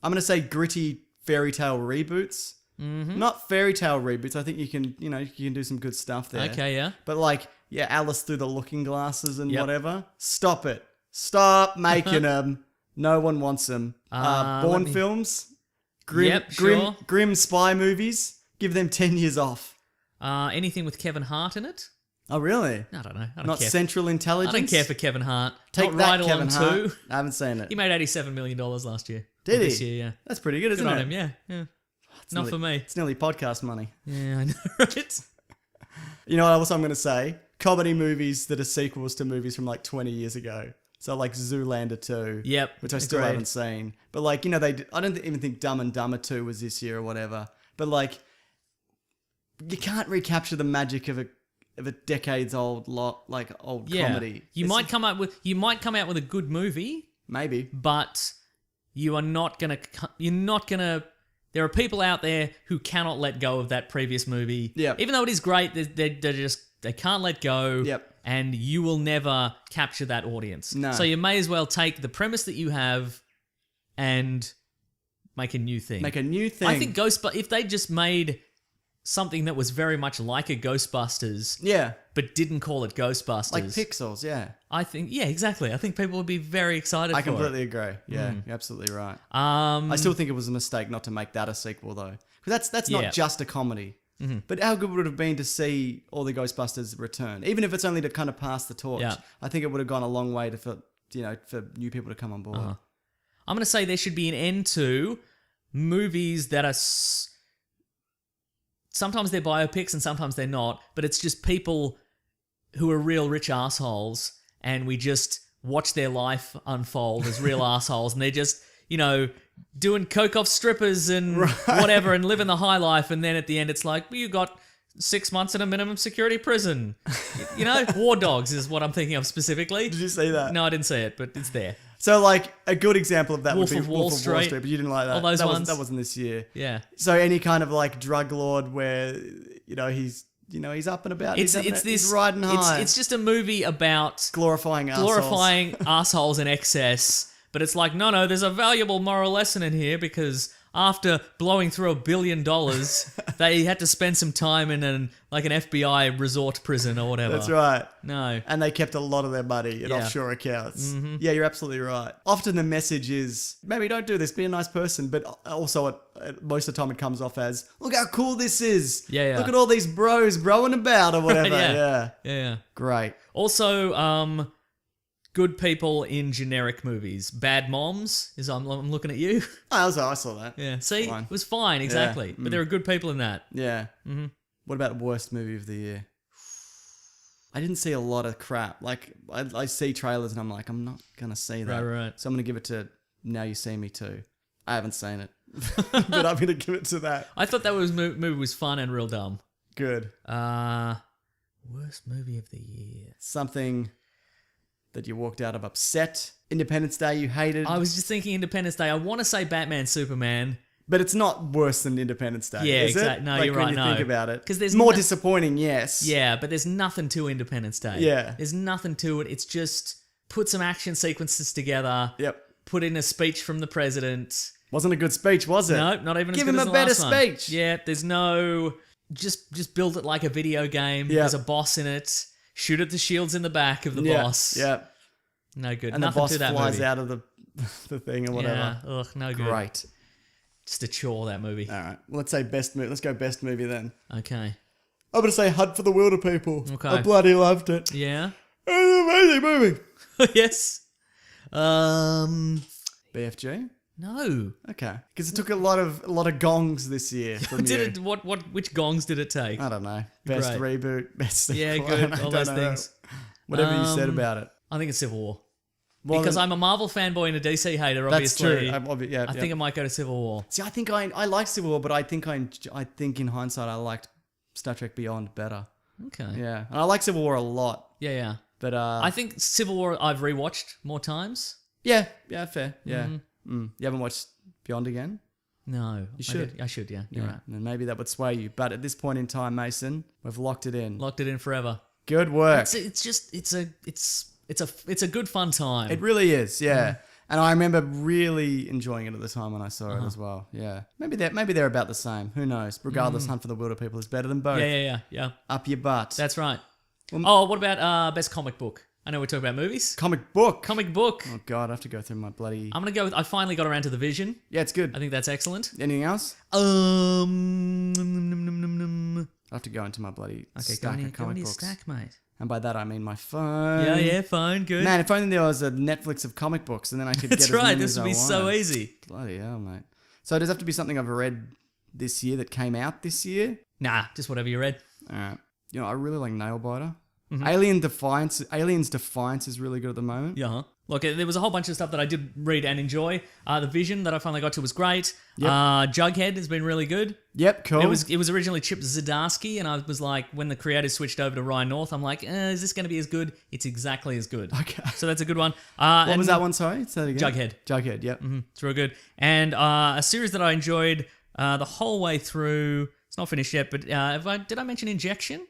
I'm going to say gritty fairy tale reboots. Mm-hmm. Not fairy tale reboots. I think you can do some good stuff there. okay. Yeah. But like, yeah, Alice Through the Looking Glasses and Yep. whatever. Stop it. Stop making them. No one wants them. Bourne films. Grim spy movies. Give them 10 years off. Anything with Kevin Hart in it? Oh, really? I don't know. I don't Not care. Central Intelligence? I don't care for Kevin Hart. Take Not that, Ride Kevin Along Hart. 2. I haven't seen it. He made $87 million last year. Did Or he? This year, yeah. That's pretty good, isn't Good it? on him, yeah. It's Not nearly- for me. It's nearly podcast money. Yeah, I know, right? You know what else I'm going to say? Comedy movies that are sequels to movies from like 20 years ago. So like Zoolander 2. Yep. Which I still agreed. haven't seen. But like, I don't even think Dumb and Dumber 2 was this year or whatever. But like, you can't recapture the magic of a decades old comedy. You might come out with a good movie, Maybe. but you're not gonna. There are people out there who cannot let go of that previous movie. Yep. Even though it is great, they can't let go. Yep. And you will never capture that audience. No. So you may as well take the premise that you have and make a new thing. Make a new thing. I think if they just made something that was very much like a Ghostbusters, Yeah. but didn't call it Ghostbusters. Like Pixels, yeah. I think, yeah, exactly. I think people would be very excited I for completely agree. Yeah, you're absolutely right. it. I still think it was a mistake not to make that a sequel, though. Because that's Yeah. not just a comedy. But how good would it have been to see all the Ghostbusters return? Even if it's only to kind of pass the torch. Yeah. I think it would have gone a long way for new people to come on board. I'm going to say there should be an end to movies that are... Sometimes they're biopics and sometimes they're not, but it's just people who are real rich assholes and we just watch their life unfold as real assholes and they're just, doing coke off strippers and whatever and living the high life, and then at the end it's like, well, you got 6 months in a minimum security prison. War Dogs is what I'm thinking of specifically. Did you see that? No, I didn't see it, but it's there. So, like, a good example of that Wolf would be of Wall Wolf of Wall Street. Street, but you didn't like that. All those ones. That wasn't this year. Yeah. So, any kind of, like, drug lord where, he's up and about. He's riding high. It's just a movie about glorifying assholes. assholes in excess, but it's like, no, there's a valuable moral lesson in here because after blowing through $1 billion, they had to spend some time in an FBI resort prison or whatever. That's right. No. And they kept a lot of their money in Yeah. offshore accounts. Yeah, you're absolutely right. Often the message is, maybe don't do this, be a nice person. But also, most of the time it comes off as, look how cool this is. Yeah. Look at all these bros broing about or whatever. Yeah. Great. Also, good people in generic movies. Bad Moms is I'm looking at you. I saw that. Yeah. See, Fine. it was fine, exactly. But there are good people in that. Yeah. What about worst movie of the year? I didn't see a lot of crap. Like I see trailers and I'm like, I'm not gonna see that. Right. So I'm gonna give it to Now You See Me Too. I haven't seen it, but I'm gonna give it to that. I thought that movie was fun and real dumb. Good. Worst movie of the year. Something that you walked out of upset. Independence Day you hated. I was just thinking Independence Day. I want to say Batman, Superman. But it's not worse than Independence Day. Yeah, is exactly. It? No, like you're when right. You No, think about it, 'Cause there's more no- disappointing. Yes. Yeah, but there's nothing to Independence Day. Yeah. There's nothing to it. It's just put some action sequences together. Yep. Put in a speech from the president. Wasn't a good speech, was it? No, not even Give as good him as a the better last one. speech. Yeah, there's no... Just build it like a video game. Yeah. There's a boss in it. Shoot at the shields in the back of the Yeah. boss. Yeah. No good. And Nothing the boss to that flies movie. out of the thing or whatever. Yeah. Ugh, no good. Great. Just a chore, that movie. All right. Well, let's say best movie. Let's go best movie then. Okay. I'm gonna say Hunt for the Wilder People. Okay. I bloody loved it. Yeah. It's an amazing movie. Yes. BFG. No. Okay. Because it took a lot of gongs this year from Did you. it? Which gongs did it take? I don't know. Best Great. reboot. Best. Yeah, sequel. good. I All don't those know. things. Whatever you said about it. I think it's Civil War. Well, Because then- I'm a Marvel fanboy and a DC hater, That's obviously. true. Yeah, I think I might go to Civil War. See, I think I like Civil War, but I think in hindsight I liked Star Trek Beyond better. Okay. Yeah, and I like Civil War a lot, Yeah. but I think Civil War I've rewatched more times. yeah, fair, yeah. Mm-hmm. You haven't watched Beyond again? No. You should. I should, yeah. You're Yeah, right. and maybe that would sway you. But at this point in time, Mason, we've locked it in. Locked it in forever. Good work. It's a good fun time. It really is, Mm-hmm. yeah. And I remember really enjoying it at the time when I saw Uh-huh. it as well. Yeah, maybe they're about the same. Who knows? Regardless, Hunt for the Wilder People is better than both. Mm. Yeah. Up your butt. That's right. What about best comic book? I know we're talking about movies. comic book. Comic book. Oh God, I have to go through my bloody. I'm gonna go with. I finally got around to The Vision. Yeah, it's good. I think that's excellent. Anything else? Okay, I have to go into my bloody go stack in of comic your books. stack, mate. And by that I mean my phone. Yeah, fine, good. Man, if only there was a Netflix of comic books, and then I could That's get as right. many This as would I be so wanted. easy. Bloody hell, mate. So does it have to be something I've read this year that came out this year? Nah, just whatever you read. All right. You know, I really like Nailbiter. Mm-hmm. Aliens Defiance is really good at the moment. Yeah. Look, there was a whole bunch of stuff that I did read and enjoy. The Vision that I finally got to was great. Jughead has been really good. Yep, cool. It was originally Chip Zdarsky, and I was like, when the creators switched over to Ryan North, I'm like, is this going to be as good? It's exactly as good. Okay. So that's a good one. What was that one? Sorry, say that again. Jughead. Jughead. Yep. It's real good. And a series that I enjoyed the whole way through. It's not finished yet, but did I mention Injection?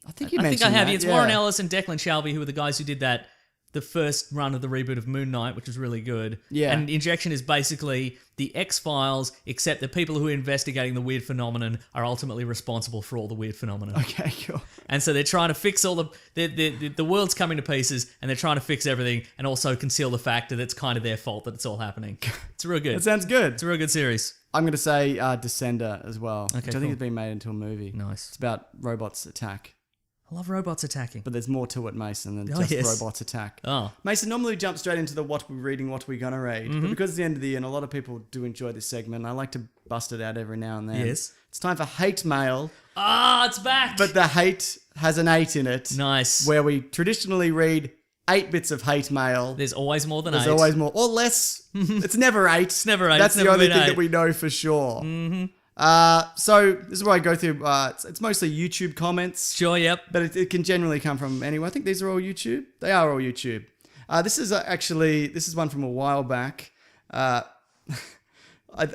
I think you I think mentioned I have. that, It's yeah. Warren Ellis and Declan Shalvey, who were the guys who did the first run of the reboot of Moon Knight, which was really good. Yeah. And Injection is basically the X-Files, except the people who are investigating the weird phenomenon are ultimately responsible for all the weird phenomenon. Okay, cool. And so they're trying to fix all the world's coming to pieces, and they're trying to fix everything, and also conceal the fact that it's kind of their fault that it's all happening. It's real good. That sounds good. It's a real good series. I'm going to say Descender as well, which I cool. think has been made into a movie. Nice. It's about robots attack, I love robots attacking. but there's more to it, Mason, than Oh, just yes. robots attack. Oh. Mason normally jumps straight into the what we're reading, what we're going to read. Mm-hmm. But because it's the end of the year and a lot of people do enjoy this segment, I like to bust it out every now and then. Yes. It's time for Hate Mail, It's back. but the hate has an 8 in it. Nice. Where we traditionally read 8 bits of hate mail. There's always more than There's 8. always more. Or less. It's never 8. It's never 8. That's It's the never only been thing 8. that we know for sure. So this is where I go through. It's mostly YouTube comments. Sure, yep. But it can generally come from anywhere. I think these are all YouTube. They are all YouTube. This is one from a while back.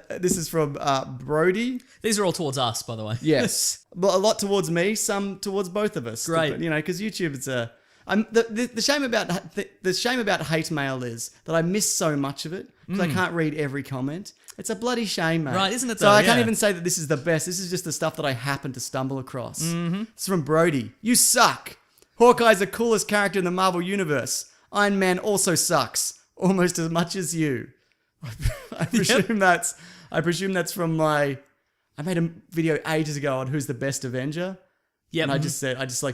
This is from Brody. These are all towards us, by the way. Yes, well, a lot towards me, some towards both of us. Great. You know, because YouTube, it's a. The shame about hate mail is that I miss so much of it because I can't read every comment. It's a bloody shame, mate. Right, isn't it So though? I can't Yeah. even say that this is the best. This is just the stuff that I happen to stumble across. It's from Brody. You suck. Hawkeye's the coolest character in the Marvel Universe. Iron Man also sucks, almost as much as you. I presume that's from my. I made a video ages ago on who's the best Avenger. Yep. And I just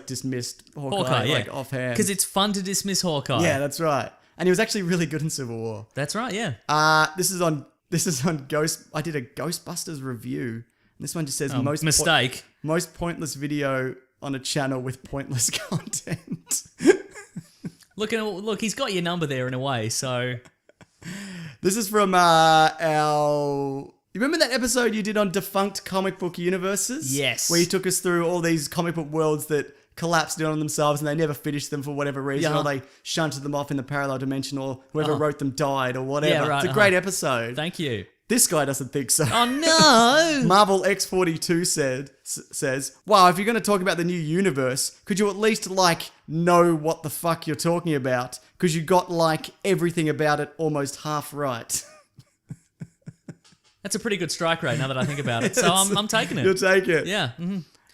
dismissed Hawkeye, yeah. like offhand. Because it's fun to dismiss Hawkeye. Yeah, that's right. And he was actually really good in Civil War. That's right, yeah. This is on Ghost. I did a Ghostbusters review. And this one just says most Mistake. most pointless video on a channel with pointless content. Look, he's got your number there in a way, so... This is from our... You remember that episode you did on defunct comic book universes? Yes. Where you took us through all these comic book worlds that collapsed in on themselves and they never finished them for whatever reason, Yeah. or they shunted them off in the parallel dimension, or whoever wrote them died, or whatever. Yeah, right, It's a great episode. Thank you. This guy doesn't think so. Oh, no! Marvel X42 says, wow, if you're going to talk about the new universe, could you at least, know what the fuck you're talking about? Because you got, everything about it almost half right. That's a pretty good strike rate now that I think about it. So I'm taking it. You'll take it. Yeah.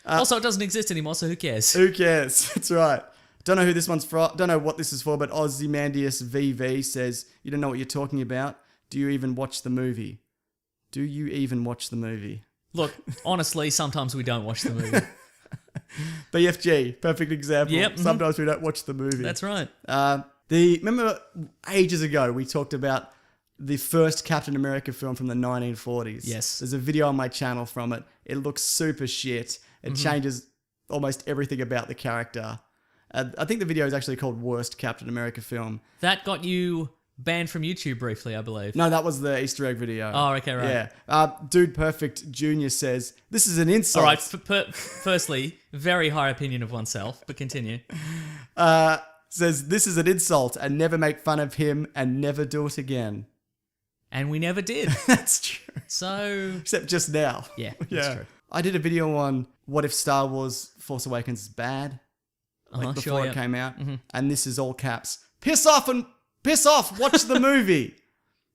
Also, it doesn't exist anymore, so who cares? Who cares? That's right. Don't know who this one's from. Don't know what this is for, but Ozymandias VV says, you don't know what you're talking about. Do you even watch the movie? Do you even watch the movie? Look, honestly, sometimes we don't watch the movie. BFG, perfect example. Yep, mhm. Sometimes we don't watch the movie. That's right. Remember ages ago we talked about the first Captain America film from the 1940s. Yes. There's a video on my channel from it. It looks super shit. It changes almost everything about the character. I think the video is actually called Worst Captain America Film. That got you banned from YouTube briefly, I believe. No, that was the Easter egg video. Oh, okay, right. Yeah. Dude Perfect Jr. says, this is an insult. All right, firstly, very high opinion of oneself, but continue. Says, this is an insult and never make fun of him and never do it again. And we never did. That's true. So, Except just now. yeah, that's true. I did a video on what if Star Wars Force Awakens is bad, before sure, it yeah. came out, and this is all caps. Piss off, watch the movie.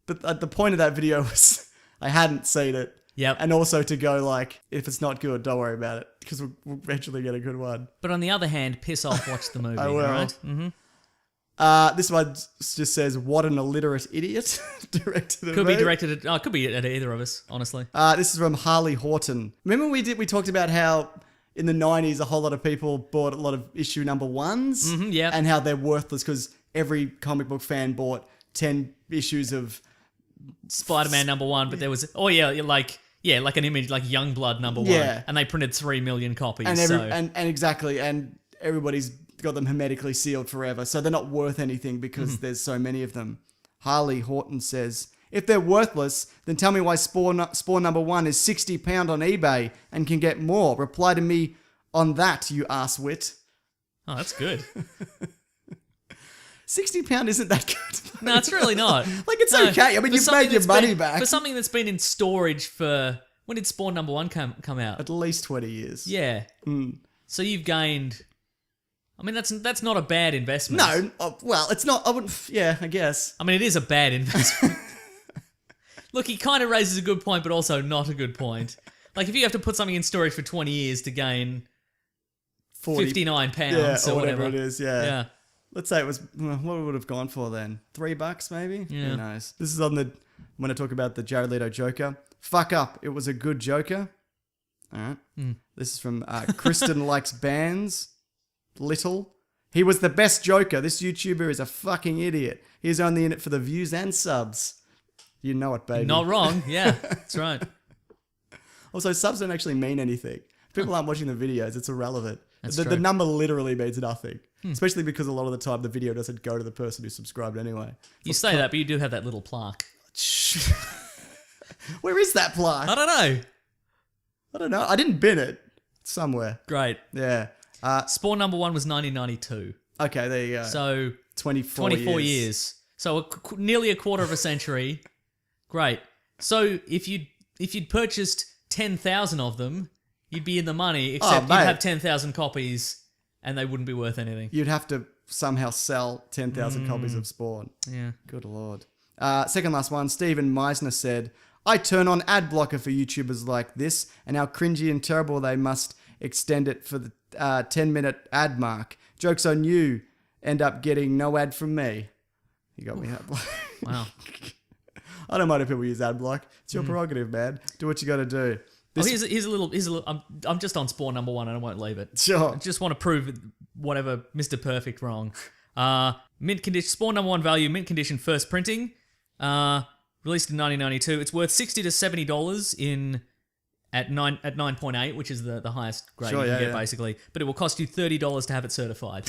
But the point of that video was I hadn't seen it. Yep. And also to go if it's not good, don't worry about it, because we'll eventually get a good one. But on the other hand, piss off, watch the movie. I will. All right? Mm-hmm. This one just says, what an illiterate idiot. Directed at Could me. be directed at, could be at either of us, honestly. This is from Harley Horton. Remember we talked about how in the 90s a whole lot of people bought a lot of issue number ones? Mm-hmm, yeah. And how they're worthless because every comic book fan bought 10 issues of... Spider-Man #1, but there was, like an image, like Youngblood #1. Yeah. And they printed 3 million copies. And, so. and exactly, and everybody's got them hermetically sealed forever, so they're not worth anything because there's so many of them. Harley Horton says, if they're worthless, then tell me why Spore #1 is £60 on eBay and can get more. Reply to me on that, you asswit. Oh, that's good. £60 isn't that good. No, it's really not. It's No, okay. I mean, for you've something made your that's money been- back. For something that's been in storage for... When did Spawn #1 come out? At least 20 years. Yeah. So you've gained... I mean, that's not a bad investment. No, well, it's not. I wouldn't. Yeah, I guess. I mean, it is a bad investment. Look, he kind of raises a good point, but also not a good point. Like, if you have to put something in storage for 20 years to gain 40, £59 yeah, or or whatever. it is. Yeah. Yeah. Let's say it was. What would have gone for then? $3 maybe. Yeah. Who knows? This is on the when I talk about the Jared Leto Joker. Fuck up. It was a good Joker. All right. This is from Kristen Likes Bands. Little. He was the best Joker. This YouTuber is a fucking idiot. He's only in it for the views and subs. You know it, baby. Not wrong. Yeah, that's right. Also, subs don't actually mean anything. People aren't watching the videos. It's irrelevant. That's The true. number literally means nothing. Especially because a lot of the time the video doesn't go to the person who subscribed anyway. You say that, but you do have that little plaque. Where is that plaque? I don't know. I don't know. I didn't bin it. It's somewhere. Great. Yeah. Spawn #1 was 1992. Okay, there you go. So 24 years. So nearly a quarter of a century. Great. So if you'd purchased 10,000 of them, you'd be in the money, except you'd mate. have 10,000 copies and they wouldn't be worth anything. You'd have to somehow sell 10,000 copies of Spawn. Yeah. Good lord. Second last one. Stephen Meisner said, I turn on ad blocker for YouTubers like this, and how cringy and terrible they must extend it for the 10-minute ad mark. Joke's on you. End up getting no ad from me. You got me ad block. Wow. I don't mind if people use ad block. It's your prerogative, man. Do what you got to do. Well, here's a little. I'm just on Spawn #1 and I won't leave it. Sure. I just want to prove whatever Mr. Perfect wrong. Mint condition, Spawn #1 value, mint condition, first printing. Released in 1992. It's worth $60 to $70 in at 9.8, which is the highest grade Sure, you can yeah, get yeah. basically. But it will cost you $30 to have it certified.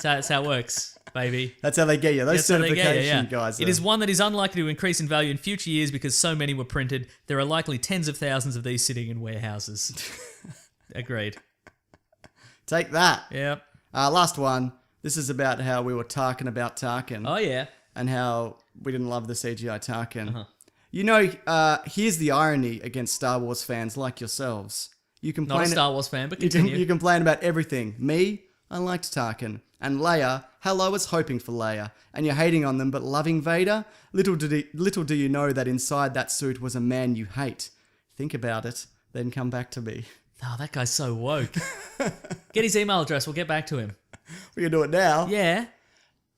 That's how it works, baby. That's how they get you. Those That's how they certification get you, yeah. guys. It is one that is unlikely to increase in value in future years because so many were printed. There are likely tens of thousands of these sitting in warehouses. Agreed. Take that. Yep. Last one. This is about how we were talking about Tarkin. Oh yeah. And how we didn't love the CGI Tarkin. Uh-huh. You know, here's the irony against Star Wars fans like yourselves. You Not complain. a Star Wars fan, but You continue. complain about everything. Me, I liked Tarkin. And Leia, hell, I was hoping for Leia. And you're hating on them, but loving Vader? Little do you know that inside that suit was a man you hate. Think about it, then come back to me. Oh, that guy's so woke. Get his email address. We'll get back to him. We can do it now. Yeah.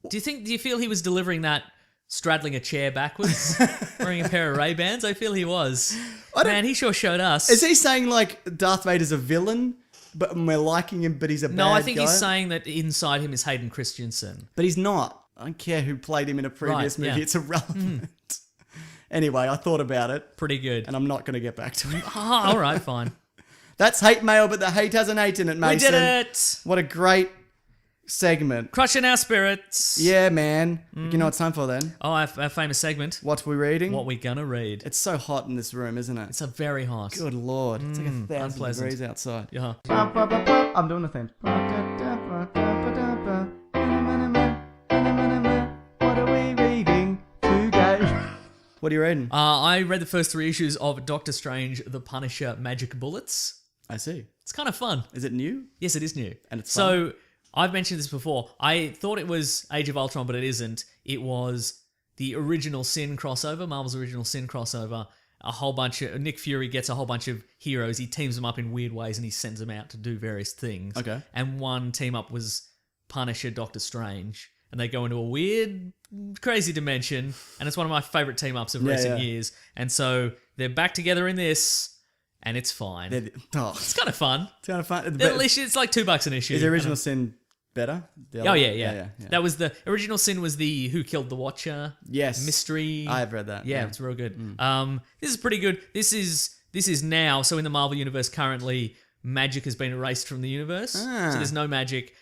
Do you feel he was delivering that straddling a chair backwards, wearing a pair of Ray-Bans? I feel he was. Man, he sure showed us. Is he saying like Darth Vader's a villain, but we're liking him, but he's a bad guy? No, I think he's saying that inside him is Hayden Christensen. But he's not. I don't care who played him in a previous Right, movie. yeah. It's irrelevant. Anyway, I thought about it, Pretty good. and I'm not going to get back to it. Oh, all right, fine. That's hate mail, but the hate has an 8 in it, We Mason. did it. What a great segment. Crushing our spirits. Yeah, man. You know what it's time for then? Oh, our famous segment. What we reading? What we gonna read? It's so hot in this room, isn't it? It's a very hot. Good lord. It's like 1,000 unpleasant. degrees outside. Yeah. I'm doing the thing. What are we reading today? What are you reading? I read the first 3 issues of Doctor Strange: The Punisher Magic Bullets. I see. It's kind of fun. Is it new? Yes, it is new. And it's so I've mentioned this before. I thought it was Age of Ultron, but it isn't. It was the original Sin crossover, Marvel's original Sin crossover. A whole bunch of Nick Fury gets a whole bunch of heroes. He teams them up in weird ways and he sends them out to do various things. Okay. And one team up was Punisher, Doctor Strange, and they go into a weird, crazy dimension. And it's one of my favorite team ups of recent yeah. years. And so they're back together in this, and it's fine. It's kind of fun. It's kind of fun. At least it's like $2 an issue. Is the original Sin better? The Oh other- yeah. That was the original Sin was the Who Killed the Watcher Yes. mystery. I have read that. Yeah, it's real good. This is pretty good. This is now, so in the Marvel universe currently, magic has been erased from the universe. So there's no magic.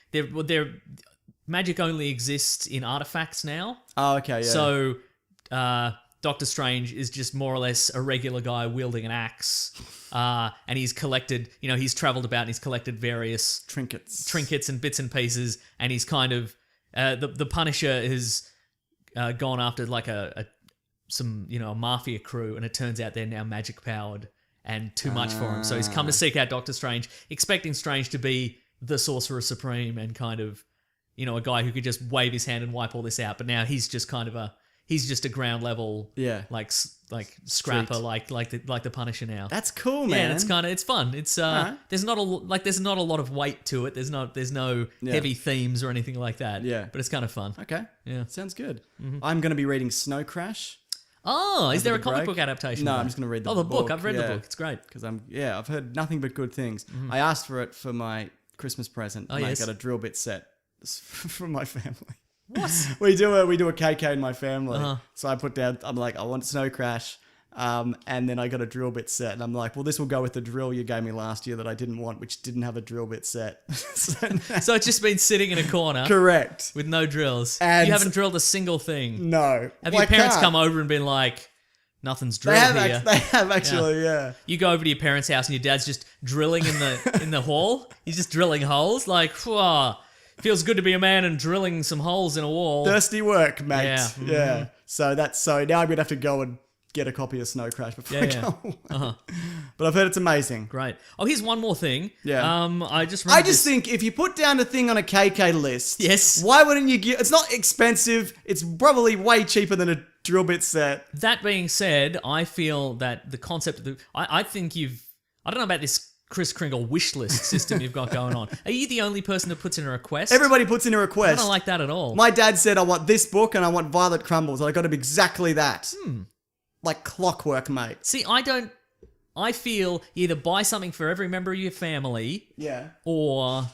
Magic only exists in artifacts now. Oh, okay, yeah. So Doctor Strange is just more or less a regular guy wielding an axe. And he's collected, he's traveled about and he's collected various trinkets and bits and pieces, and he's kind of the Punisher has gone after like a mafia crew, and it turns out they're now magic powered and too much for him. So he's come to seek out Doctor Strange, expecting Strange to be the Sorcerer Supreme and kind of a guy who could just wave his hand and wipe all this out. But now he's just kind of he's just a ground level like scrapper like the Punisher now. That's cool, Yeah, man. and it's fun. It's Alright. there's not a lot of weight to it. There's no heavy themes or anything like that. Yeah. But it's kind of fun. Okay. Yeah. Sounds good. I'm going to be reading Snow Crash. Oh, is there a the comic break? book adaptation? No, of I'm that? just going to read the the book. book. I've read the yeah. book. It's great. Because I've heard nothing but good things. I asked for it for my Christmas present. Oh, and yes. I got a drill bit set from my family. What? we do a KK in my family. Uh-huh. So I put down, I'm like, I want Snow Crash. And then I got a drill bit set, and I'm like, well, this will go with the drill you gave me last year that I didn't want, which didn't have a drill bit set. So it's just been sitting in a corner Correct. with no drills. And- you haven't drilled a single thing. No. Have Well, your I parents can't. come over and been like, nothing's They drilled have, here? they have actually, yeah. You go over to your parents' house and your dad's just drilling in the wall. He's just drilling holes. Like, whoa, feels good to be a man and drilling some holes in a wall. Thirsty work, mate. Yeah. Yeah. So now I'm gonna have to go and get a copy of Snow Crash before I Yeah, go away. But I've heard it's amazing. Great. Oh, here's one more thing. Yeah. I just I remembered just this- think if you put down a thing on a KK list, Yes. why wouldn't you get? It's not expensive. It's probably way cheaper than a drill bit set. That being said, I feel that the concept of I think I don't know about this Kris Kringle wish list system you've got going on. Are you the only person that puts in a request? Everybody puts in a I request. don't like that at all. My dad said, I want this book and I want Violet Crumbles. And I got him exactly that. Like clockwork, mate. See, I feel you either buy something for every member of your family Yeah. or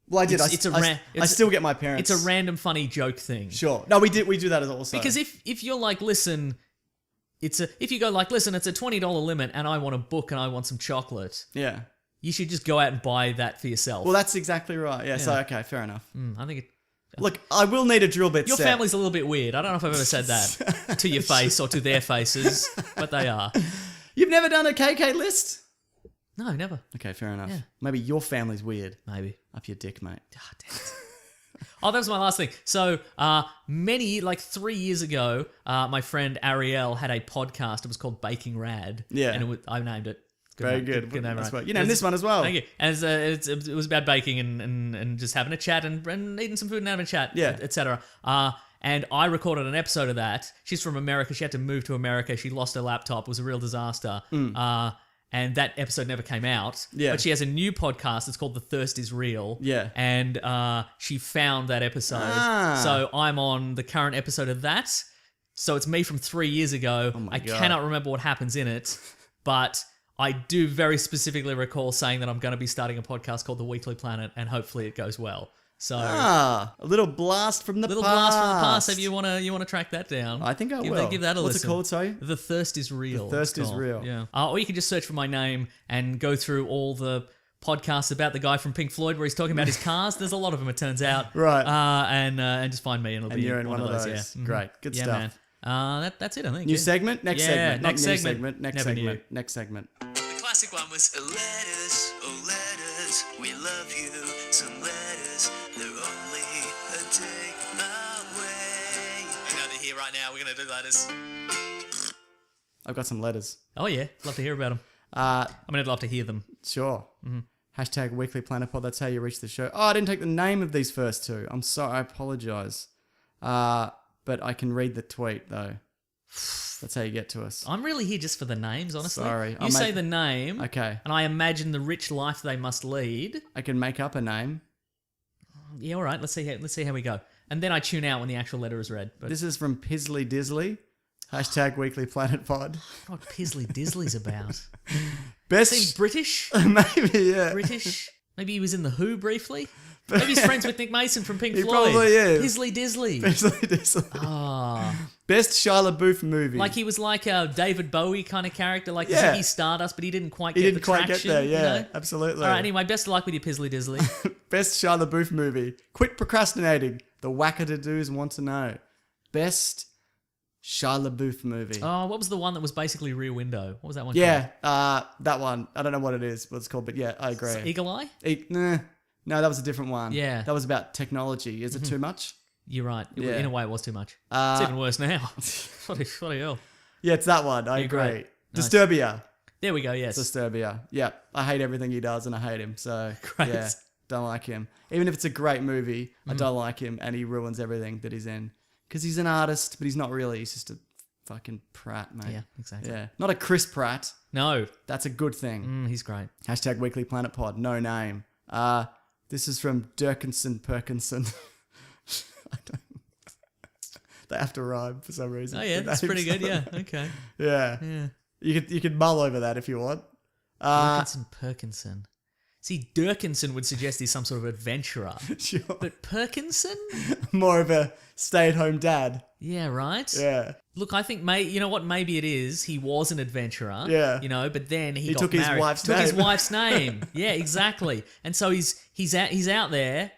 Well, I did. It's I still get my parents. it's a random funny joke thing. Sure. No, we do that as also. Because if you're like, listen, if you go like, listen, it's a $20 limit and I want a book and I want some chocolate, Yeah. you should just go out and buy that for yourself. Well, that's exactly right. Yeah. So okay, fair enough. I think Look, I will need a drill bit your set. family's a little bit weird. I don't know if I've ever said that to your face or to their faces, but they are. You've never done a KK list? No, never. Okay, fair enough. Yeah. Maybe your family's weird. Maybe. Up your dick, mate. Ah, damn it. Oh, that was my last thing. So, 3 years ago, my friend Ariel had a podcast. It was called Baking Rad. Yeah. And I named it. Very name, good. Good name, That's right? right. You named this one as well. Thank you. And it was about baking and just having a chat and eating some food and having a chat, Yeah. etc. And I recorded an episode of that. She's from America. She had to move to America. She lost her laptop. It was a real disaster. And that episode never came out. Yeah. But she has a new podcast. It's called The Thirst Is Real. Yeah. And she found that episode. Ah. So I'm on the current episode of that. So it's me from 3 years ago. Oh my I God. cannot remember what happens in it, but I do very specifically recall saying that I'm going to be starting a podcast called The Weekly Planet, and hopefully it goes well. So A little blast from the little past. blast from the past. If you want to track that down, I think I give will. That, give that a What's listen. it called, sorry? The Thirst Is Real. The Thirst it's Is called. Real. Yeah. Or you can just search for my name and go through all the podcasts about the guy from Pink Floyd where he's talking about his cars. There's a lot of them, it turns out. Right. And just find me and it'll And be you're in one of those. Yeah. Mhm. Great. Good Yeah, stuff. man. That's it, I think. New yeah. segment? Next Yeah, segment. Not next new segment. segment. Next Never segment. knew. Next segment. The classic one was letters, oh letters, we love you. Some letters, they're only a day away. You know they're here right now. We're gonna do letters. I've got some letters. Oh, yeah. Love to hear about them. Uh, I mean, I'd love to hear them. Sure. Mm-hmm. Hashtag Weekly Planet Pod. That's how you reach the show. Oh, I didn't take the name of these first two. I'm sorry. I apologize. But I can read the tweet, though. That's how you get to us. I'm really here just for the names, honestly. Sorry, You I'll say make- the name, Okay. and I imagine the rich life they must lead. I can make up a name. Yeah, all right. Let's see how we go. And then I tune out when the actual letter is read. But This is from Pisley Disley. Hashtag Weekly Planet Pod. what Pisley Disley's about? Best. Seems British. Maybe, yeah. British. Maybe he was in The Who briefly. Maybe he's friends with Nick Mason from Pink He Floyd. probably is. Pisley Disley. Pisley Disley. Ah, Best Shia LaBeouf movie. like he was like a David Bowie kind of character, like Yeah. Ziggy Stardust, but he didn't quite he get didn't the quite traction. get there. Yeah, You know? absolutely. All right. Anyway, best of luck with your Pisley Disley. Best Shia LaBeouf movie. Quit procrastinating. The Wackadadoos want to know. Best Shia LaBeouf movie. Oh, what was the one that was basically Rear Window? What was that one? Yeah, that one. I don't know what it is, what it's called, but yeah, I agree. called? Eagle Eye. No, that was a different one. Yeah. That was about technology. Is it too much? You're right. Yeah. In a way, it was too much. It's even worse now. what the hell? Yeah, it's that one. I agree. great. Nice. Disturbia. There we go. Yes. Disturbia. Yeah, I hate everything he does and I hate him. So, Great. yeah, don't like him. Even if it's a great movie, I don't like him and he ruins everything that he's in. Because he's an artist, but he's not really. He's just a fucking prat, mate. Yeah, exactly. Yeah. Not a Chris Pratt. No, That's a good thing. he's great. Hashtag Weekly Planet Pod. No name. This is from Dirkinson Perkinson. I don't. They have to rhyme for some reason. Oh yeah, the that's names. pretty good. Yeah. Okay. Yeah. Yeah. You could mull over that if you want. Perkinson. See, Dirkinson would suggest he's some sort of adventurer, Sure. but Perkinson? More of a stay-at-home dad. Yeah, right. Yeah. Look, I think you know what? Maybe it is. He was an adventurer. Yeah. You know, but then he got took his married. wife's took his name. wife's name. Yeah, exactly. And so he's out there,